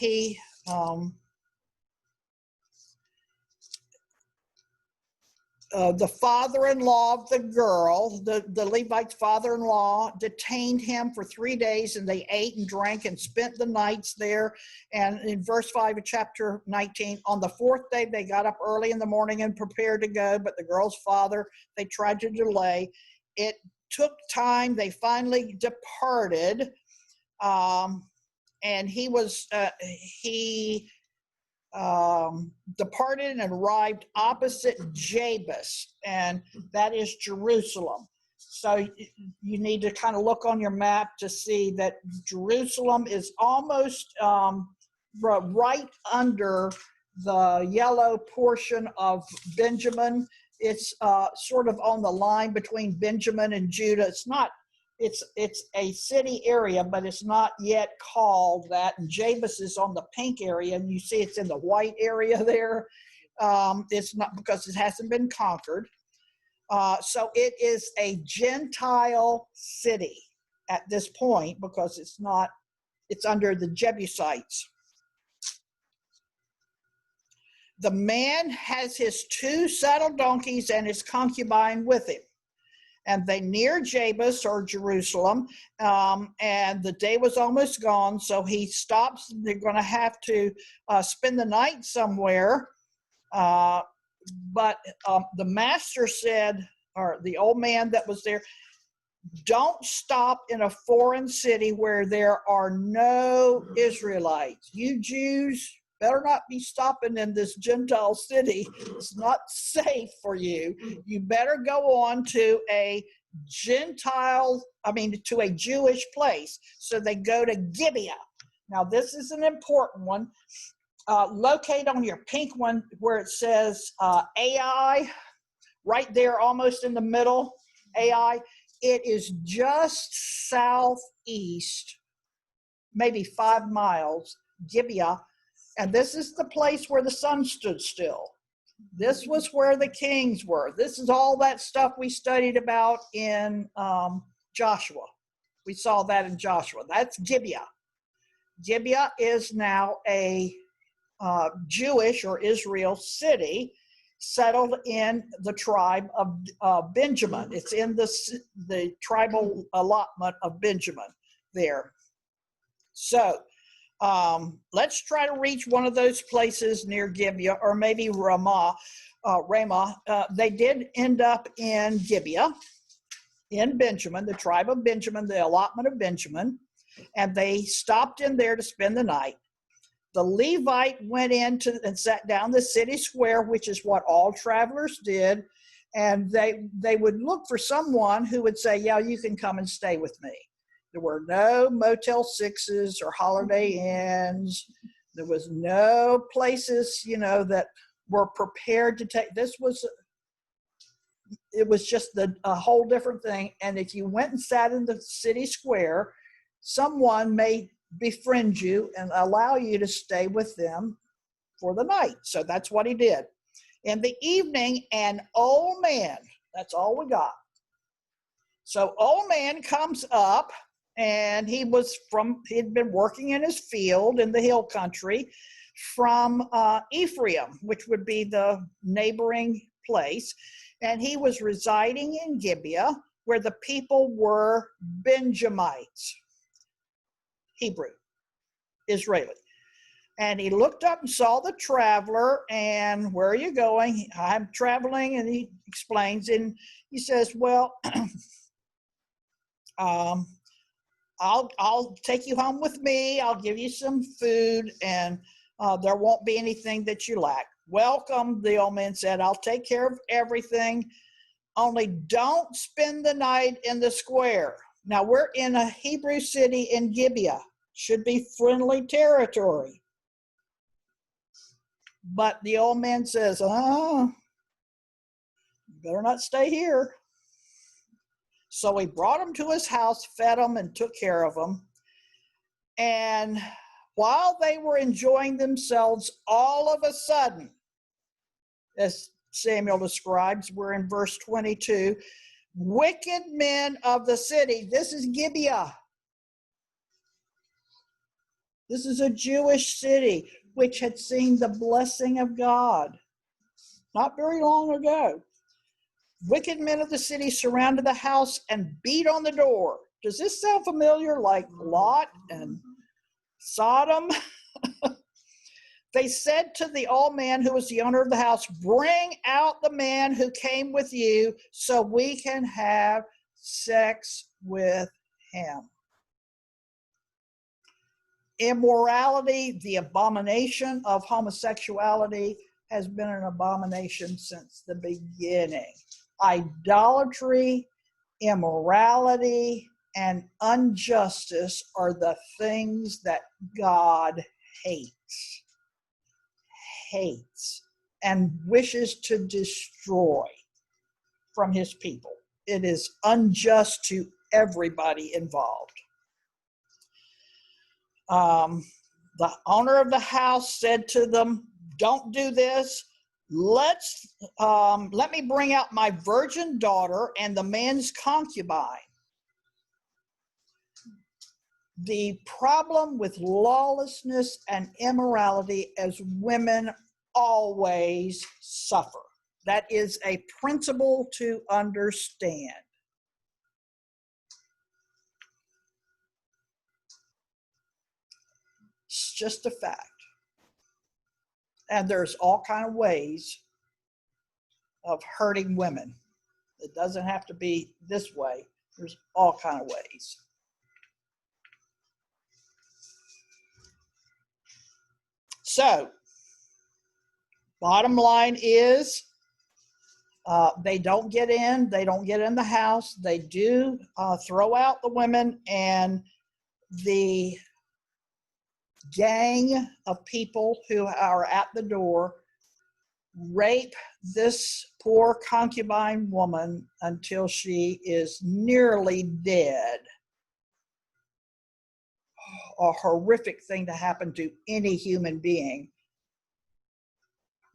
The father-in-law of the girl, the Levite's father-in-law, detained him for 3 days, and they ate and drank and spent the nights there. And in verse 5 of chapter 19, on the fourth day, they got up early in the morning and prepared to go, but the girl's father, they tried to delay. It took time. They finally departed, and he departed and arrived opposite Jebus, and that is Jerusalem. So you need to kind of look on your map to see that Jerusalem is almost right under the yellow portion of Benjamin. It's sort of on the line between Benjamin and Judah. It's a city area, but it's not yet called that. And Jebus is on the pink area, and you see it's in the white area there. It's not because it hasn't been conquered. So it is a Gentile city at this point because it's under the Jebusites. The man has his 2 saddle donkeys and his concubine with him. And they near Jebus or Jerusalem, and the day was almost gone, so he stops. They're going to have to spend the night somewhere. But the master said, or the old man that was there, don't stop in a foreign city where there are no Israelites. You Jews better not be stopping in this Gentile city. It's not safe for you. You better go on to a to a Jewish place. So they go to Gibeah. Now this is an important one. Locate on your pink one where it says Ai, right there almost in the middle, Ai. It is just southeast, maybe 5 miles, Gibeah. And this is the place where the sun stood still. This was where the kings were. This is all that stuff we studied about in Joshua. We saw that in Joshua. That's Gibeah. Gibeah is now a Jewish or Israel city settled in the tribe of Benjamin. It's in the tribal allotment of Benjamin there. So let's try to reach one of those places near Gibeah, or maybe Ramah. They did end up in Gibeah, in Benjamin, the tribe of Benjamin, the allotment of Benjamin, and they stopped in there to spend the night. The Levite went in and sat down in the city square, which is what all travelers did, and they would look for someone who would say, yeah, you can come and stay with me. There were no Motel 6s or Holiday Inns. There was no places, that were prepared to take. It was just a whole different thing. And if you went and sat in the city square, someone may befriend you and allow you to stay with them for the night. So that's what he did. In the evening, an old man, that's all we got. So old man comes up, and he'd been working in his field in the hill country from Ephraim, which would be the neighboring place. And he was residing in Gibeah, where the people were Benjamites, Hebrew, Israeli. And he looked up and saw the traveler, and where are you going? I'm traveling, and he explains, and he says, well, I'll take you home with me. I'll give you some food, and there won't be anything that you lack. Welcome, the old man said. I'll take care of everything. Only don't spend the night in the square. Now, we're in a Hebrew city in Gibeah. Should be friendly territory. But the old man says, you better not stay here. So he brought them to his house, fed them, and took care of them. And while they were enjoying themselves, all of a sudden, as Samuel describes, we're in verse 22, wicked men of the city, this is Gibeah. This is a Jewish city which had seen the blessing of God not very long ago. Wicked men of the city surrounded the house and beat on the door. Does this sound familiar, like Lot and Sodom? They said to the old man who was the owner of the house, bring out the man who came with you so we can have sex with him. Immorality, the abomination of homosexuality, has been an abomination since the beginning. Idolatry, immorality, and injustice are the things that God hates and wishes to destroy from his people. It is unjust to everybody involved. The owner of the house said to them, don't do this. Let me bring out my virgin daughter and the man's concubine. The problem with lawlessness and immorality is women always suffer. That is a principle to understand. It's just a fact. And there's all kinds of ways of hurting women. It doesn't have to be this way. There's all kinds of ways. So, bottom line is, they don't get in. They don't get in the house. They do throw out the women, and the gang of people who are at the door rape this poor concubine woman until she is nearly dead. A horrific thing to happen to any human being.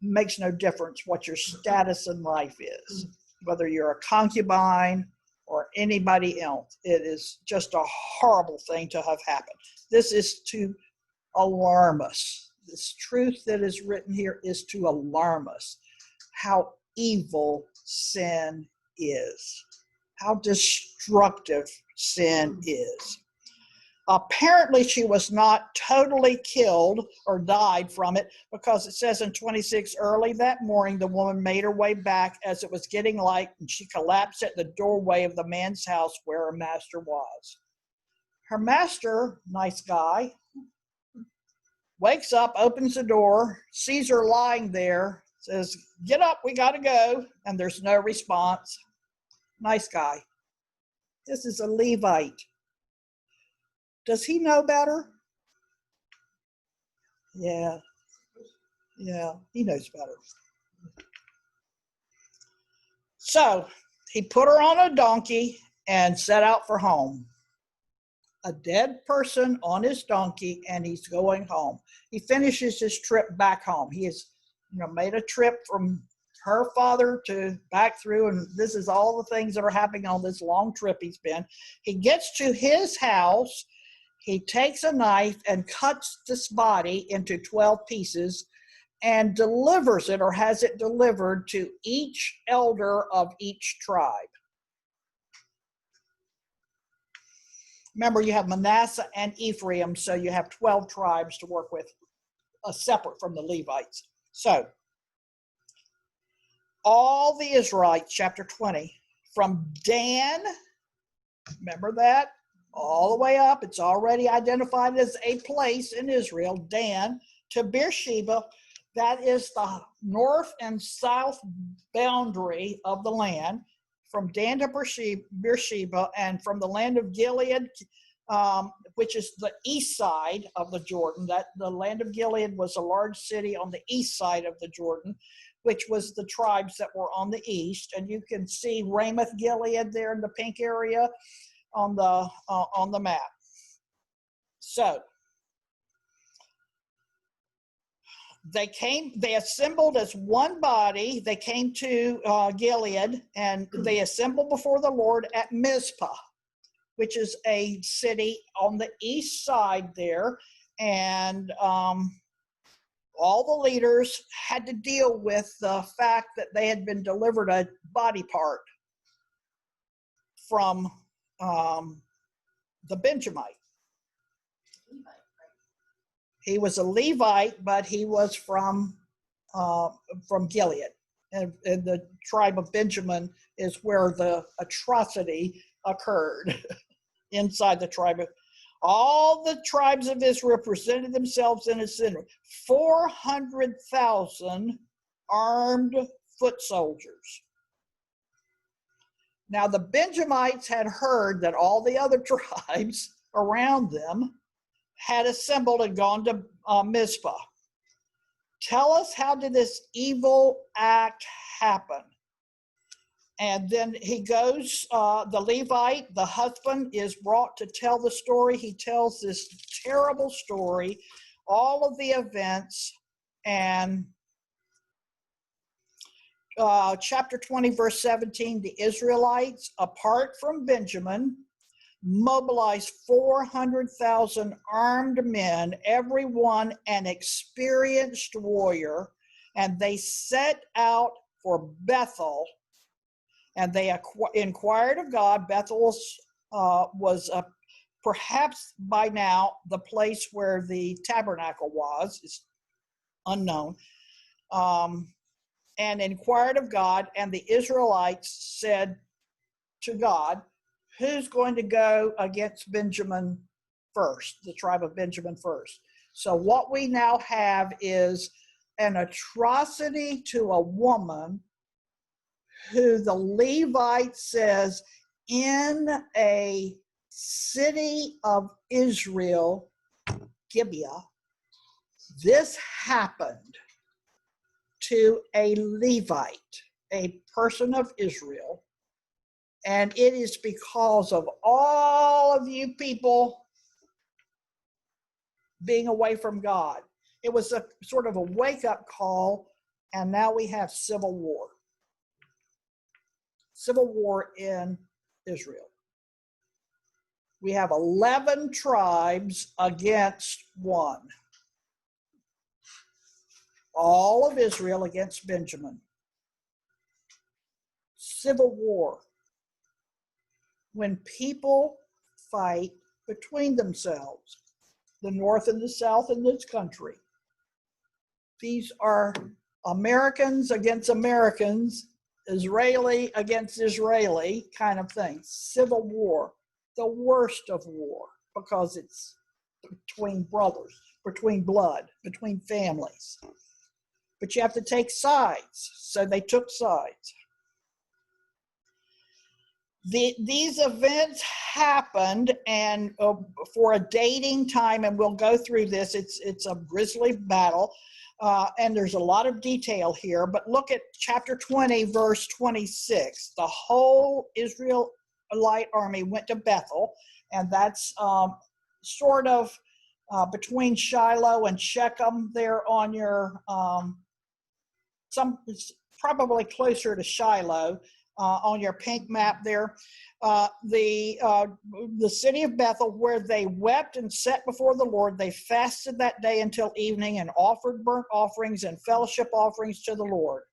Makes no difference what your status in life is, whether you're a concubine or anybody else. It is just a horrible thing to have happened. This is to alarm us. This truth that is written here is to alarm us how evil sin is, how destructive sin is. Apparently, she was not totally killed or died from it, because it says in 26, early that morning, the woman made her way back as it was getting light, and she collapsed at the doorway of the man's house where her master was. Her master, nice guy, wakes up, opens the door, sees her lying there, says, get up, we got to go. And there's no response. Nice guy. This is a Levite. Does he know better? Yeah, he knows better. So he put her on a donkey and set out for home. A dead person on his donkey, and he's going home. He finishes his trip back home. He has, made a trip from her father to back through, and this is all the things that are happening on this long trip he's been. He gets to his house. He takes a knife and cuts this body into 12 pieces and delivers it, or has it delivered to each elder of each tribe. Remember, you have Manasseh and Ephraim, so you have 12 tribes to work with, separate from the Levites. So, all the Israelites, chapter 20, from Dan, remember that? All the way up, it's already identified as a place in Israel, Dan, to Beersheba. That is the north and south boundary of the land. From Dan to Beersheba, and from the land of Gilead, which is the east side of the Jordan. That the land of Gilead was a large city on the east side of the Jordan, which was the tribes that were on the east. And you can see Ramoth Gilead there in the pink area on the map. So they assembled as one body. They came to Gilead, and they assembled before the Lord at Mizpah, which is a city on the east side there. And all the leaders had to deal with the fact that they had been delivered a body part from the Benjamite. He was a Levite, but he was from Gilead. And the tribe of Benjamin is where the atrocity occurred inside the tribe of. All the tribes of Israel presented themselves in a center. 400,000 armed foot soldiers. Now the Benjamites had heard that all the other tribes around them had assembled and gone to Mizpah. Tell us, how did this evil act happen? And then he goes, the Levite, the husband, is brought to tell the story. He tells this terrible story, all of the events, and chapter 20, verse 17, the Israelites, apart from Benjamin, mobilized 400,000 armed men, every one an experienced warrior, and they set out for Bethel. And they inquired of God. Bethel was perhaps by now the place where the tabernacle was. It's unknown. And inquired of God. And the Israelites said to God, who's going to go against Benjamin first, the tribe of Benjamin first? So what we now have is an atrocity to a woman who the Levite says in a city of Israel, Gibeah, this happened to a Levite, a person of Israel, and it is because of all of you people being away from God. It was a sort of a wake-up call, and now we have civil war. Civil war in Israel. We have 11 tribes against one. All of Israel against Benjamin. Civil war. When people fight between themselves, the North and the South in this country. These are Americans against Americans, Israeli against Israeli kind of thing. Civil war, the worst of war, because it's between brothers, between blood, between families. But you have to take sides, so they took sides. These events happened, and for a dating time, and we'll go through this, it's a grisly battle. And there's a lot of detail here, but look at chapter 20, verse 26. The whole Israelite army went to Bethel, and that's sort of between Shiloh and Shechem there on your, probably closer to Shiloh on your pink map there. The city of Bethel, where they wept and sat before the Lord. They fasted that day until evening and offered burnt offerings and fellowship offerings to the Lord.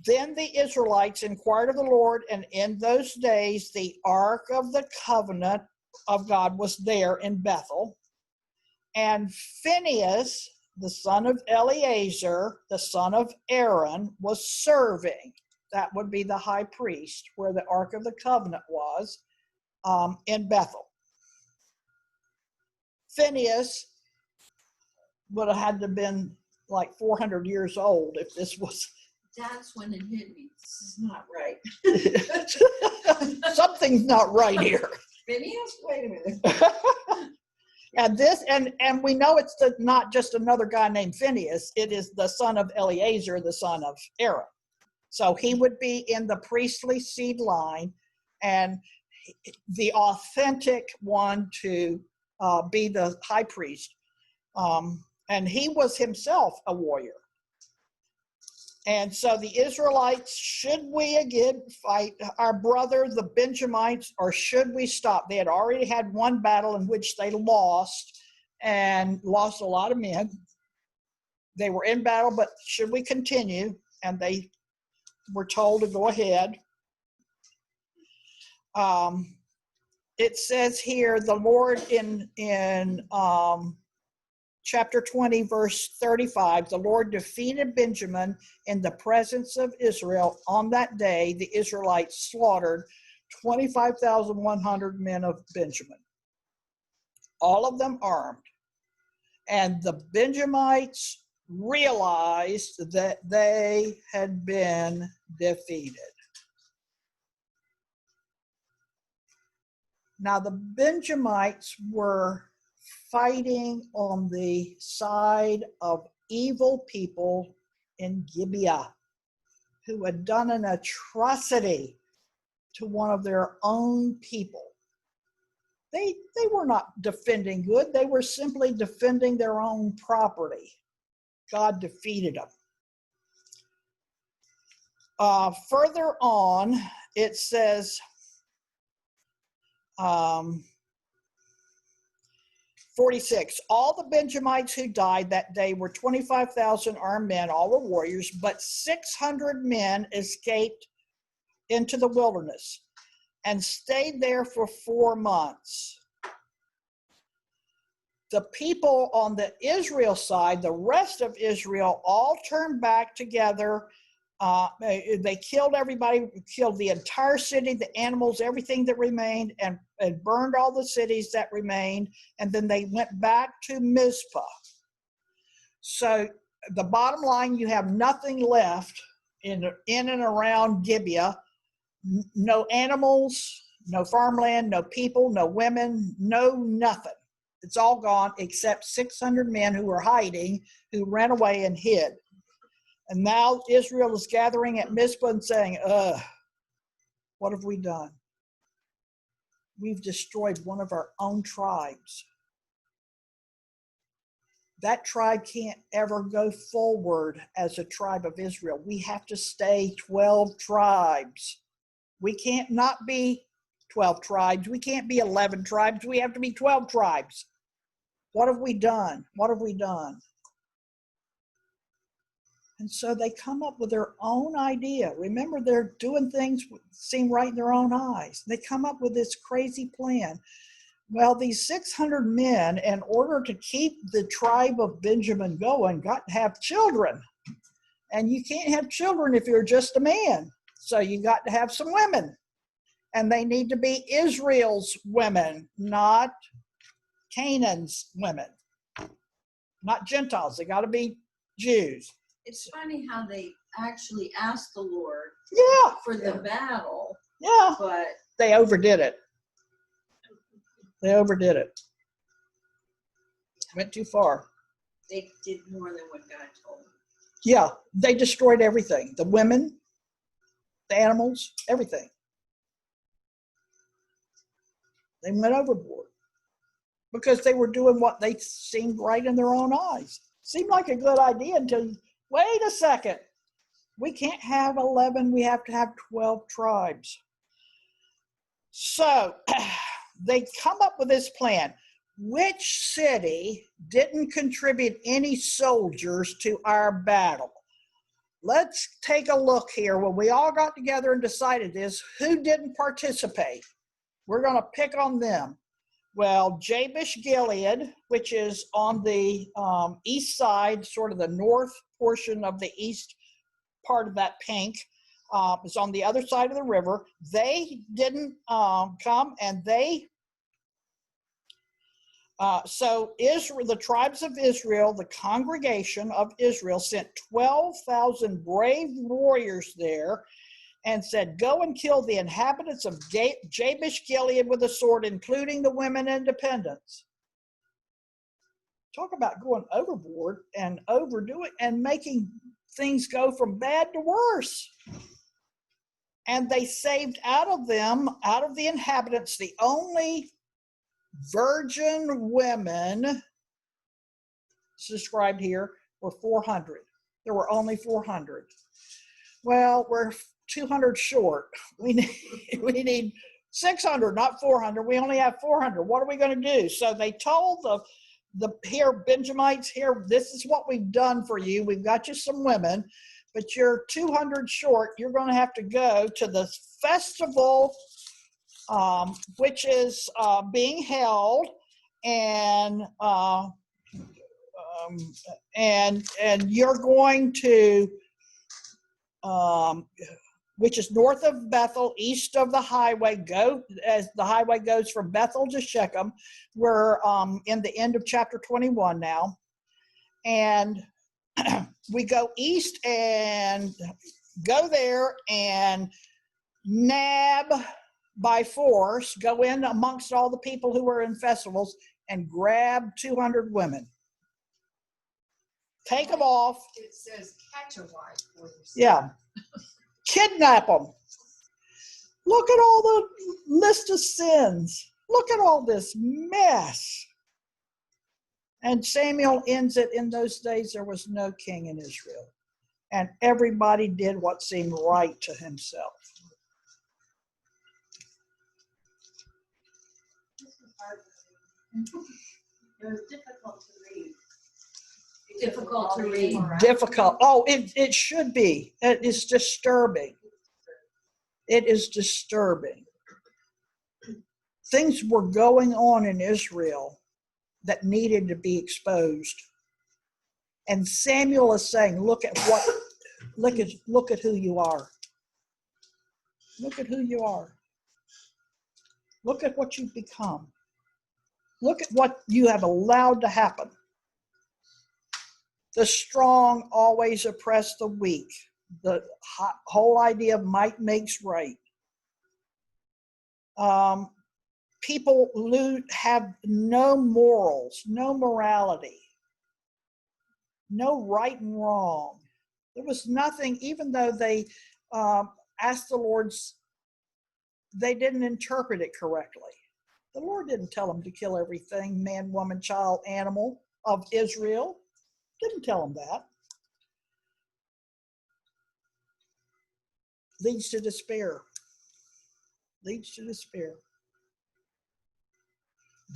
Then the Israelites inquired of the Lord, and in those days the Ark of the Covenant of God was there in Bethel. And Phinehas, the son of Eleazar, the son of Aaron, was serving. That would be the high priest, where the Ark of the Covenant was, in Bethel. Phinehas would have had to have been like 400 years old if this was. That's when it hit me. This is not right. Something's not right here. Phineas? Wait a minute. And we know it's not just another guy named Phineas. It is the son of Eleazar, the son of Aaron. So he would be in the priestly seed line, and the authentic one to be the high priest. And he was himself a warrior. And so the Israelites, should we again fight our brother, the Benjamites, or should we stop? They had already had one battle in which they lost, and lost a lot of men. They were in battle, but should we continue? And they were told to go ahead. It says here, the Lord in chapter 20, verse 35, the Lord defeated Benjamin in the presence of Israel. On that day, the Israelites slaughtered 25,100 men of Benjamin, all of them armed. And the Benjamites realized that they had been defeated. Now, the Benjamites were fighting on the side of evil people in Gibeah who had done an atrocity to one of their own people. They were not defending good. They were simply defending their own property. God defeated them. Further on, it says, 46, all the Benjamites who died that day were 25,000 armed men, all were warriors, but 600 men escaped into the wilderness and stayed there for 4 months. The people on the Israel side, the rest of Israel, all turned back together. They killed everybody, killed the entire city, the animals, everything that remained, and burned all the cities that remained. And then they went back to Mizpah. So the bottom line, you have nothing left in and around Gibeah. No animals, no farmland, no people, no women, no nothing. It's all gone except 600 men who were hiding, who ran away and hid. And now Israel is gathering at Mizpah and saying, what have we done? We've destroyed one of our own tribes. That tribe can't ever go forward as a tribe of Israel. We have to stay 12 tribes. We can't not be 12 tribes. We can't be 11 tribes. We have to be 12 tribes. What have we done? What have we done? And so they come up with their own idea. Remember, they're doing things that seem right in their own eyes. They come up with this crazy plan. Well, these 600 men, in order to keep the tribe of Benjamin going, got to have children. And you can't have children if you're just a man. So you got to have some women. And they need to be Israel's women, not Canaan's women. Not Gentiles. They got to be Jews. It's funny how they actually asked the Lord for the battle, but they overdid it. They overdid it. Went too far. They did more than what God told them. Yeah, they destroyed everything. The women, the animals, everything. They went overboard because they were doing what they seemed right in their own eyes. Seemed like a good idea until, wait a second. We can't have 11. We have to have 12 tribes. So they come up with this plan. Which city didn't contribute any soldiers to our battle? Let's take a look here. When we all got together and decided this, who didn't participate? We're going to pick on them. Well, Jabesh Gilead, which is on the east side, sort of the north portion of the east part of that pink, is on the other side of the river. They didn't come, and so Israel, the tribes of Israel, the congregation of Israel, sent 12,000 brave warriors there and said, "Go and kill the inhabitants of Jabesh Gilead with a sword, including the women and dependents." Talk about going overboard and overdoing and making things go from bad to worse. And they saved out of the inhabitants, the only virgin women described here were 400. There were only 400. Well, we're 200 short. We need 600, not 400. We only have 400. What are we going to do? So they told the Benjamites, here, this is what we've done for you. We've got you some women, but you're 200 short. You're going to have to go to the festival, which is being held, and you're going to, which is north of Bethel, east of the highway. Go as the highway goes from Bethel to Shechem. We're in the end of chapter 21 now, and we go east and go there and nab by force, go in amongst all the people who were in festivals and grab 200 women. Take them off. It says catch a wife for yourself. Yeah. Kidnap them. Look at all the list of sins. Look at all this mess. And Samuel ends it, in those days there was no king in Israel, and everybody did what seemed right to himself. It was difficult to read. Difficult to read. Difficult. Oh, it should be. It is disturbing. It is disturbing. Things were going on in Israel that needed to be exposed. And Samuel is saying, look at who you are. Look at who you are. Look at what you've become. Look at what you have allowed to happen. The strong always oppress the weak. The whole idea of might makes right. People have no morals, no morality, no right and wrong. There was nothing, even though they asked the Lord, they didn't interpret it correctly. The Lord didn't tell them to kill everything, man, woman, child, animal of Israel. Didn't tell them that. Leads to despair. Leads to despair.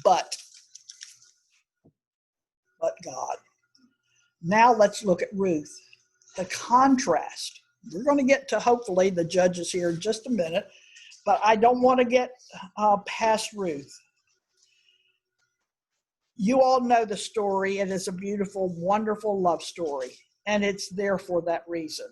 But God. Now let's look at Ruth. The contrast. We're going to get to, hopefully, the judges here in just a minute, but I don't want to get past Ruth. You all know the story. It is a beautiful, wonderful love story, and it's there for that reason.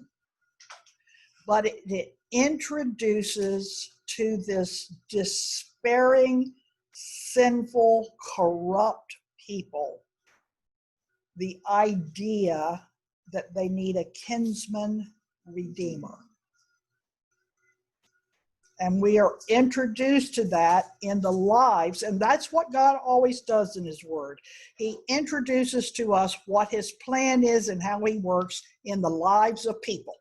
But it introduces to this despairing, sinful, corrupt people the idea that they need a kinsman redeemer. And we are introduced to that in the lives, and that's what God always does in his word. He introduces to us what his plan is and how he works in the lives of people,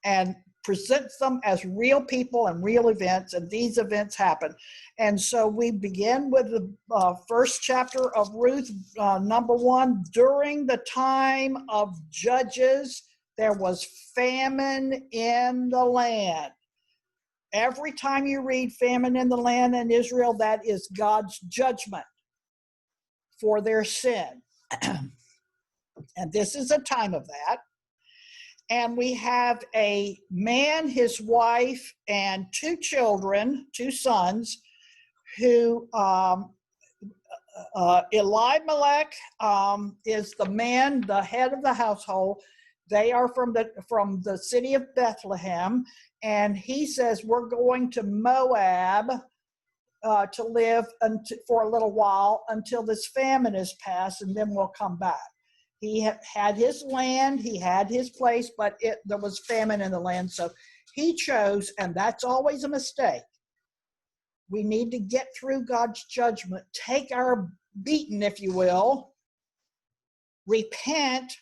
and presents them as real people and real events, and these events happen. And so we begin with the first chapter of Ruth, number 1. During the time of Judges, there was famine in the land. Every time you read famine in the land in Israel, that is God's judgment for their sin. And this is a time of that. And we have a man, his wife, and 2 children, 2 sons, who Elimelech is the man, the head of the household. They are from the city of Bethlehem, and he says, we're going to Moab to live for a little while until this famine is past, and then we'll come back. He had his land, he had his place, but there was famine in the land. So he chose, and that's always a mistake. We need to get through God's judgment, take our beating, if you will, repent,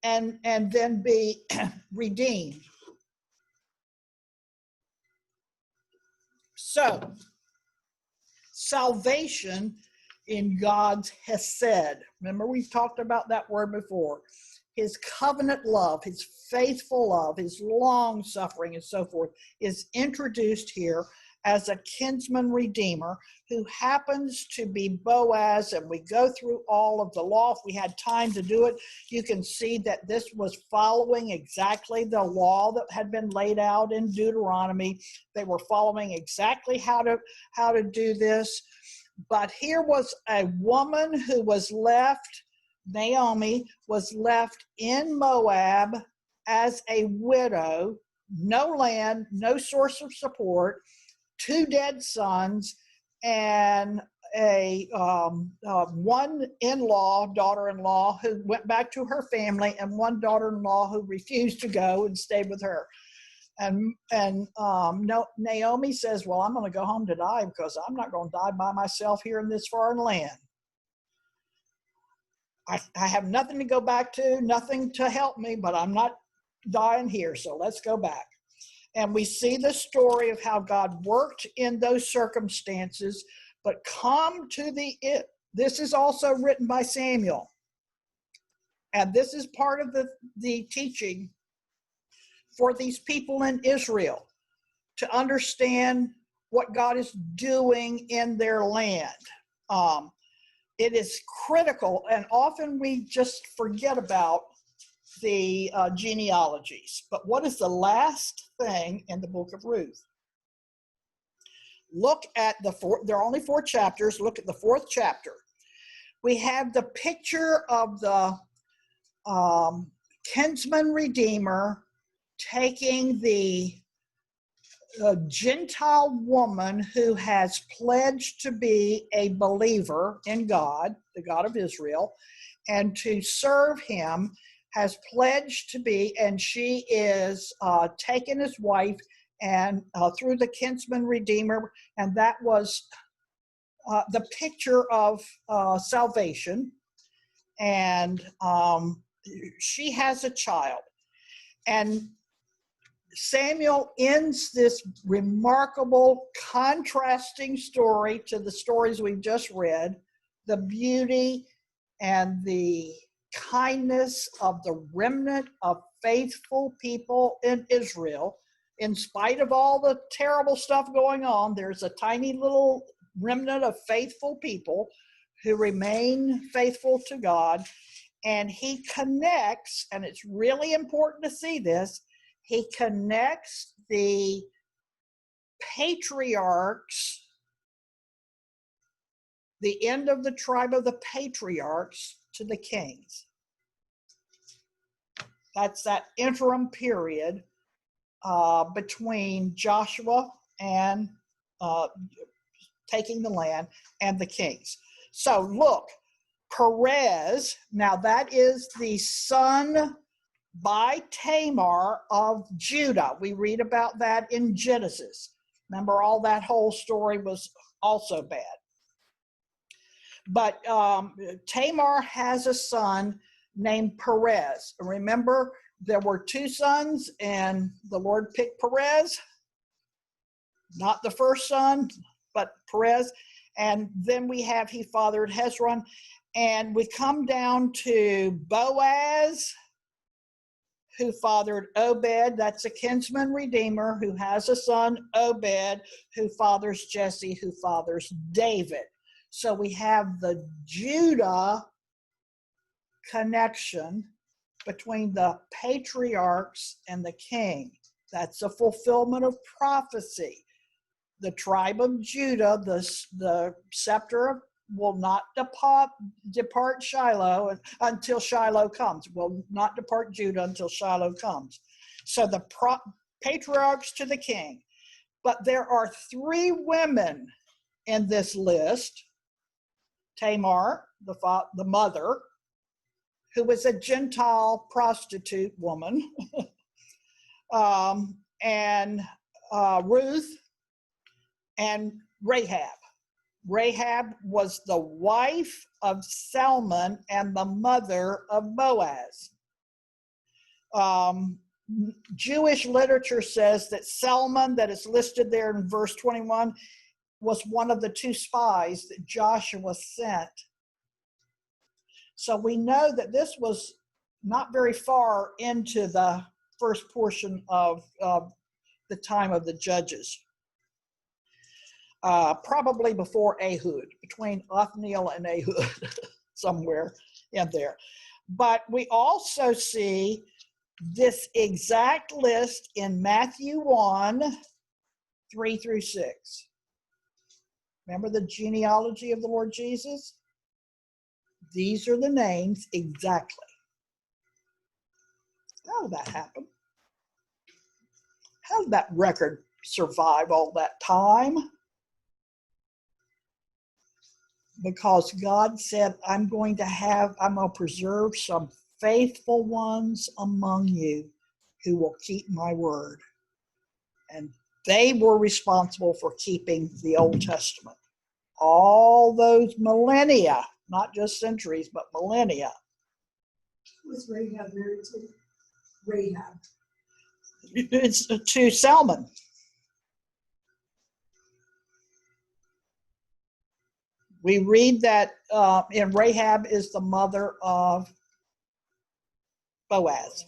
and then be redeemed. So, salvation in God's hesed. Remember, we've talked about that word before. His covenant love, his faithful love, his long suffering, and so forth is introduced here as a kinsman redeemer who happens to be Boaz. And we go through all of the law. If we had time to do it, you can see that this was following exactly the law that had been laid out in Deuteronomy. They were following exactly how to do this. But here was a woman who was left, Naomi was left in Moab as a widow, no land, no source of support, 2 dead sons, and a one in-law, daughter-in-law, who went back to her family, and one daughter-in-law who refused to go and stayed with her. And Naomi says, well, I'm going to go home to die because I'm not going to die by myself here in this foreign land. I have nothing to go back to, nothing to help me, but I'm not dying here, so let's go back. And we see the story of how God worked in those circumstances, but come to this is also written by Samuel. And this is part of the teaching for these people in Israel to understand what God is doing in their land. It is critical, and often we just forget about the genealogies. But what is the last thing in the book of Ruth? Look at there are only 4 chapters. Look at the 4th chapter. We have the picture of the kinsman redeemer taking the Gentile woman who has pledged to be a believer in God, the God of Israel, and to serve him, has pledged to be, and she is taken as wife, and through the kinsman redeemer, and that was the picture of salvation. And she has a child. And Samuel ends this remarkable contrasting story to the stories we've just read, the beauty and the kindness of the remnant of faithful people in Israel. In spite of all the terrible stuff going on, there's a tiny little remnant of faithful people who remain faithful to God. And he connects, and it's really important to see this, he connects the patriarchs, the end of the tribe of the patriarchs, to the kings. That's that interim period between Joshua and taking the land and the kings. So look, Perez, now that is the son by Tamar of Judah. We read about that in Genesis. Remember, all that whole story was also bad. But Tamar has a son named Perez. Remember, there were 2 sons, and the Lord picked Perez. Not the first son, but Perez. And then he fathered Hezron. And we come down to Boaz, who fathered Obed. That's a kinsman redeemer who has a son, Obed, who fathers Jesse, who fathers David. So we have the Judah connection between the patriarchs and the king. That's a fulfillment of prophecy. The tribe of Judah, the scepter will not depart Shiloh until Shiloh comes. Will not depart Judah until Shiloh comes. So the patriarchs to the king. But there are 3 women in this list. Tamar, the mother, who was a Gentile prostitute woman, and Ruth and Rahab. Rahab was the wife of Salmon and the mother of Boaz. Jewish literature says that Salmon, that is listed there in verse 21, was one of the 2 spies that Joshua sent. So we know that this was not very far into the first portion of the time of the judges. Probably before Ehud, between Othniel and Ehud, somewhere in there. But we also see this exact list in Matthew 1, 3 through 6. Remember the genealogy of the Lord Jesus? These are the names exactly. How did that happen? How did that record survive all that time? Because God said, I'm going to preserve some faithful ones among you who will keep my word. And they were responsible for keeping the Old Testament. All those millennia, not just centuries, but millennia. Was Rahab married to? Rahab. It's to Salmon. We read that in Rahab is the mother of Boaz.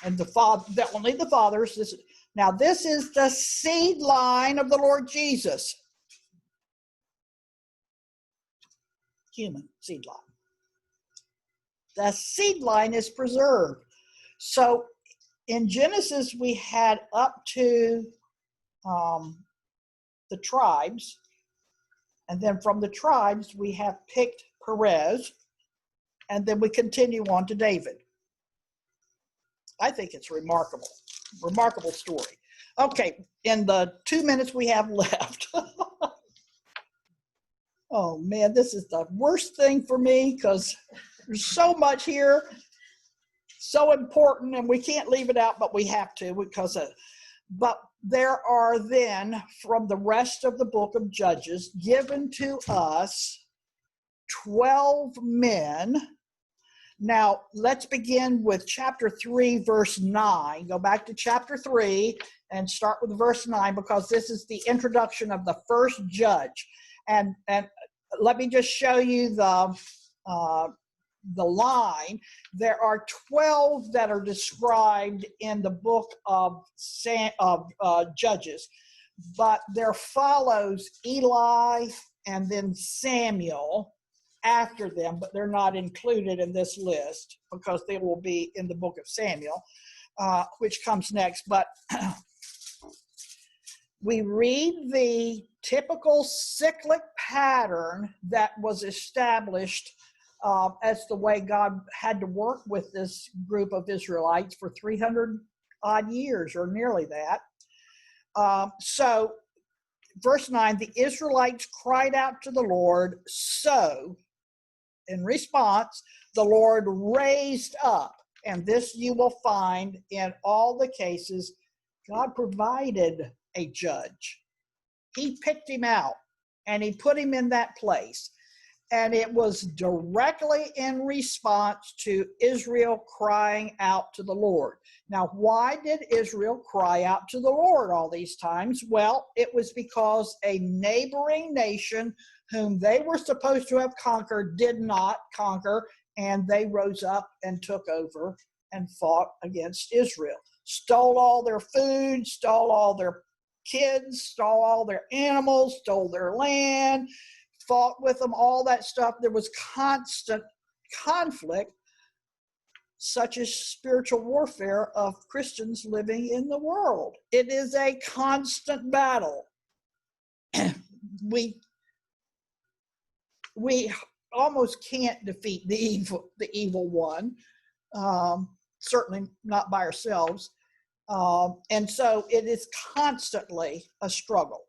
And only the fathers. This is the seed line of the Lord Jesus. Human seed line. The seed line is preserved. So in Genesis, we had up to the tribes. And then from the tribes, we have picked Perez. And then we continue on to David. I think it's remarkable story. Okay, in the 2 minutes we have left. Oh man, this is the worst thing for me because there's so much here, so important, and we can't leave it out, but we have to but there are then from the rest of the book of Judges given to us 12 men. Now, let's begin with chapter 3, verse 9. Go back to chapter 3 and start with verse 9 because this is the introduction of the first judge. And let me just show you the line. There are 12 that are described in the book of Judges, but there follows Eli and then Samuel after them, but they're not included in this list because they will be in the book of Samuel, which comes next. But we read the typical cyclic pattern that was established as the way God had to work with this group of Israelites for 300 odd years or nearly that. So verse 9, the Israelites cried out to the Lord, so in response, the Lord raised up, and this you will find in all the cases, God provided a judge. He picked him out, and he put him in that place. And it was directly in response to Israel crying out to the Lord. Now, why did Israel cry out to the Lord all these times? Well, it was because a neighboring nation whom they were supposed to have conquered did not conquer, and they rose up and took over and fought against Israel. Stole all their food, stole all their kids, stole all their animals, stole their land, fought with them, all that stuff. There was constant conflict, such as spiritual warfare of Christians living in the world. It is a constant battle. We almost can't defeat the evil one, certainly not by ourselves. And so it is constantly a struggle.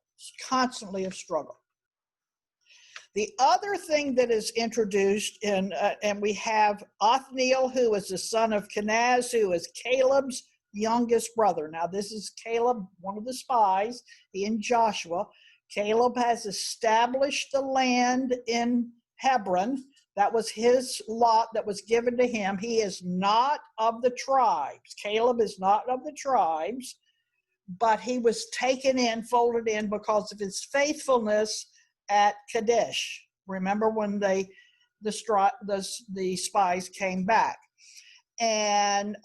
constantly a struggle. The other thing that is introduced in, and we have Othniel, who is the son of Kenaz, who is Caleb's youngest brother. Now, this is Caleb, one of the spies, he and Joshua. Caleb has established the land in Hebron. That was his lot that was given to him. He is not of the tribes. Caleb is not of the tribes, but he was taken in, folded in because of his faithfulness at Kadesh. Remember when the spies came back. And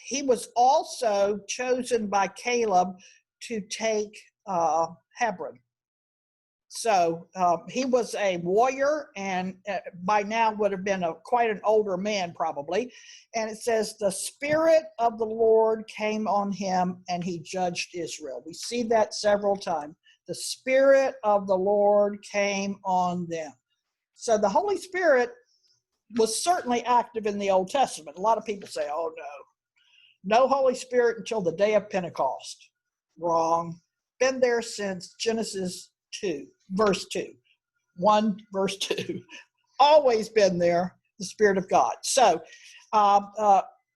he was also chosen by Caleb to take Hebron. So he was a warrior, and by now would have been quite an older man probably. And it says the Spirit of the Lord came on him and he judged Israel. We see that several times. The Spirit of the Lord came on them. So the Holy Spirit was certainly active in the Old Testament. A lot of people say, oh no Holy Spirit until the day of Pentecost. Wrong. Been there since Genesis 2, verse 2. 1 verse 2. Always been there, the Spirit of God. So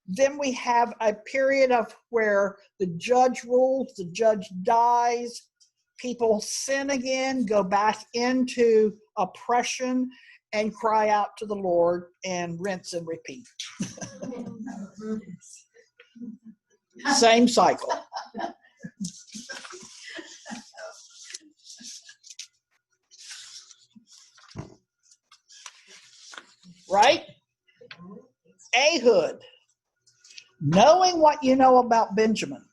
then we have a period of where the judge rules, the judge dies, people sin again, go back into oppression, and cry out to the Lord and rinse and repeat. Same cycle. Right? Ehud. Knowing what you know about Benjamin,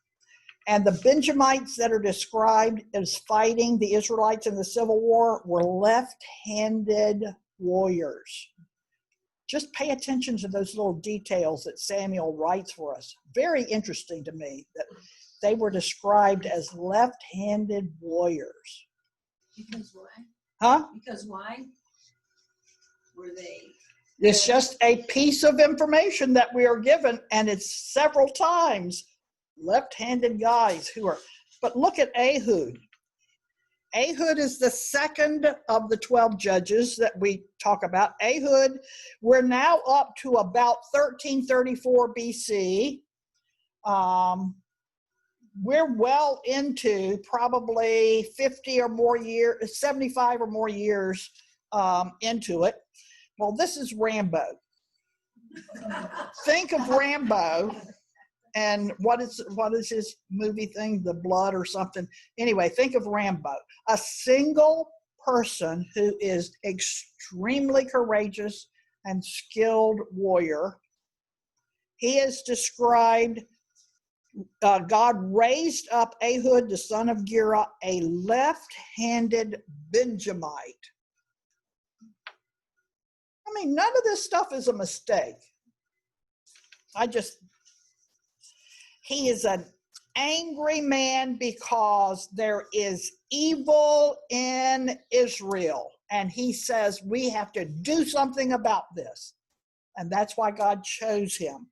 and the Benjamites that are described as fighting the Israelites in the Civil War were left-handed warriors. Just pay attention to those little details that Samuel writes for us. Very interesting to me that they were described as left-handed warriors. Because why? Huh? Because why? Were they? It's just a piece of information that we are given, and it's several times left-handed guys who are, but look at Ehud. Ehud is the second of the 12 judges that we talk about. Ehud, we're now up to about 1334 BC. We're well into probably 50 or more years, 75 or more years into it. Well, this is Rambo. Think of Rambo. And what is his movie thing? The Blood or something. Anyway, think of Rambo. A single person who is extremely courageous and skilled warrior. He is described, God raised up Ehud, the son of Gera, a left-handed Benjamite. I mean, none of this stuff is a mistake. He is an angry man because there is evil in Israel. And he says, we have to do something about this. And that's why God chose him.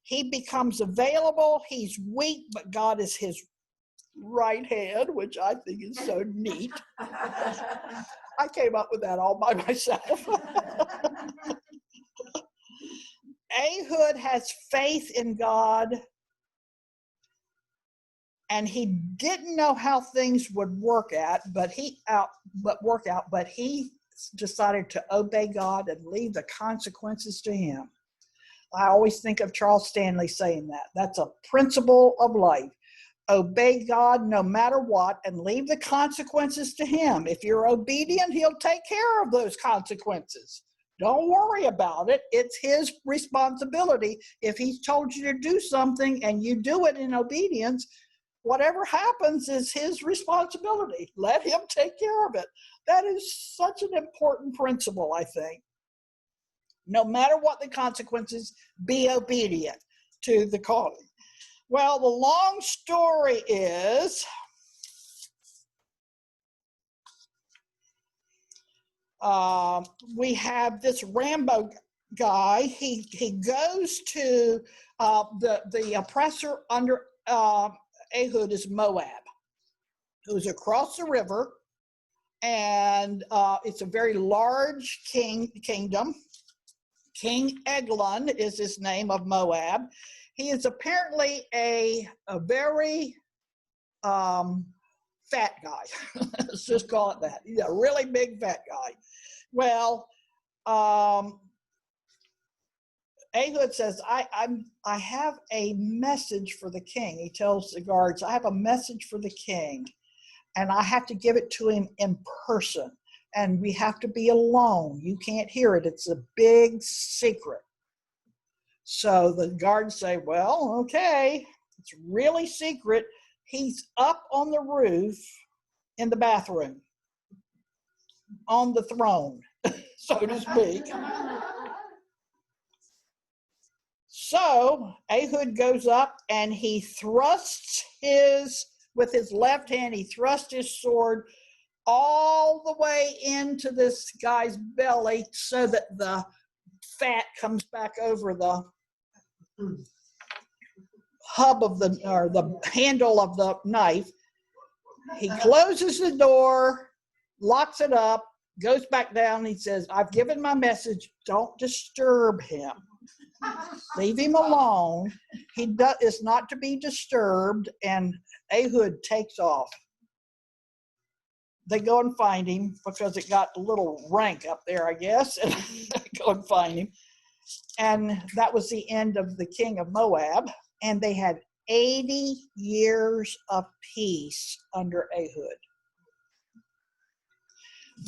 He becomes available. He's weak, but God is his right hand, which I think is so neat. I came up with that all by myself. Ehud has faith in God. And he didn't know how things would work out, but he decided to obey God and leave the consequences to him. I always think of Charles Stanley saying that. That's a principle of life. Obey God no matter what and leave the consequences to him. If you're obedient, he'll take care of those consequences. Don't worry about it. It's his responsibility. If he's told you to do something and you do it in obedience, whatever happens is his responsibility. Let him take care of it. That is such an important principle, I think. No matter what the consequences, be obedient to the calling. Well, the long story is, we have this Rambo guy. He goes to the oppressor under Ehud is Moab. who's across the river, and it's a very large kingdom. King Eglon is his name of Moab. He is apparently a very fat guy. Let's just call it that. He's a really big fat guy. Well, Ehud says, I have a message for the king. He tells the guards, I have a message for the king, and I have to give it to him in person, and we have to be alone. You can't hear it. It's a big secret. So the guards say, well, okay, it's really secret. He's up on the roof in the bathroom, on the throne, so to speak. So Ehud goes up and he thrusts with his left hand, he thrusts his sword all the way into this guy's belly so that the fat comes back over the hub of the handle of the knife. He closes the door, locks it up, goes back down. He says, I've given my message. Don't disturb him. Leave him alone. He is not to be disturbed. And Ehud takes off. They go and find him because it got a little rank up there, I guess. And they go and find him. And that was the end of the king of Moab. And they had 80 years of peace under Ehud.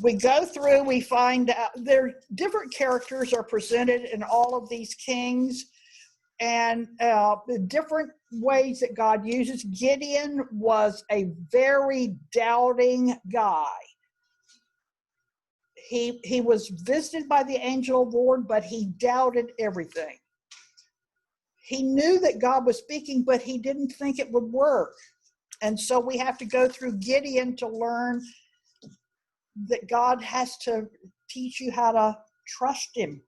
We go through, we find out there different characters are presented in all of these kings, and the different ways that God uses. Gideon was a very doubting guy. He was visited by the angel of the Lord, but he doubted everything. He knew that God was speaking, but he didn't think it would work. And so we have to go through Gideon to learn that God has to teach you how to trust him.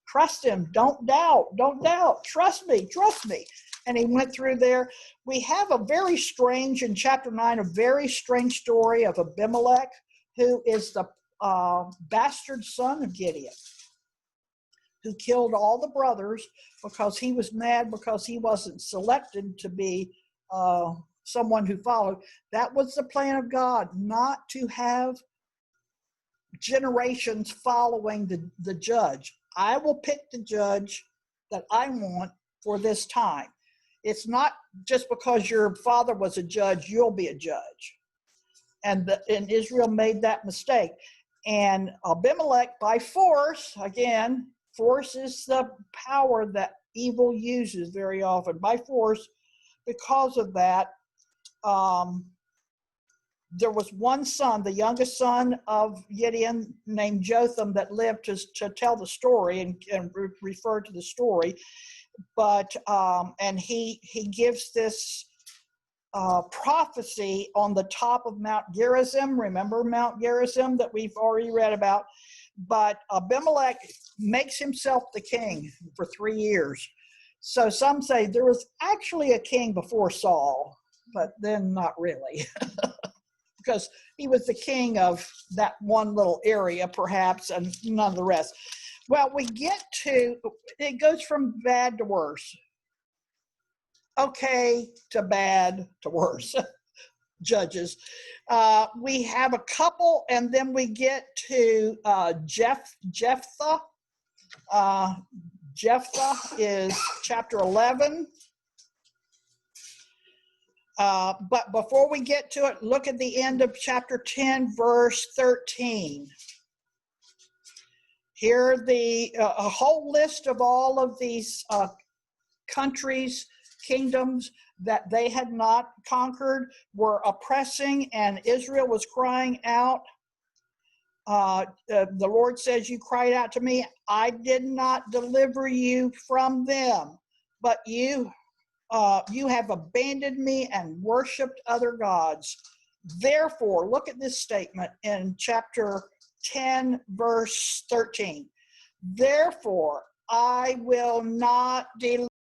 Trust him. Don't doubt. Don't doubt. Trust me. Trust me. And he went through there. We have a very strange, in chapter 9, a very strange story of Abimelech, who is the bastard son of Gideon, who killed all the brothers because he was mad because he wasn't selected to be someone who followed. That was the plan of God, not to have generations following the judge. I will pick the judge that I want for this time. It's not just because your father was a judge, you'll be a judge. And Israel made that mistake. And Abimelech, by force, again, force is the power that evil uses very often. By force, because of that, there was one son, the youngest son of Gideon, named Jotham, that lived to tell the story and refer to the story. But and he gives this prophecy on the top of Mount Gerizim. Remember Mount Gerizim that we've already read about? But Abimelech makes himself the king for 3 years. So some say there was actually a king before Saul, but then not really. Because he was the king of that one little area, perhaps, and none of the rest. Well, we get to, it goes from bad to worse. Okay to bad to worse. Judges. We have a couple, and then we get to Jephthah. Jephthah is chapter 11. But before we get to it, look at the end of chapter 10, verse 13. Here a whole list of all of these countries, kingdoms that they had not conquered were oppressing, and Israel was crying out. The Lord says, you cried out to me. I did not deliver you from them, but you have abandoned me and worshiped other gods. Therefore, look at this statement in chapter 10, verse 13. Therefore, I will not deliver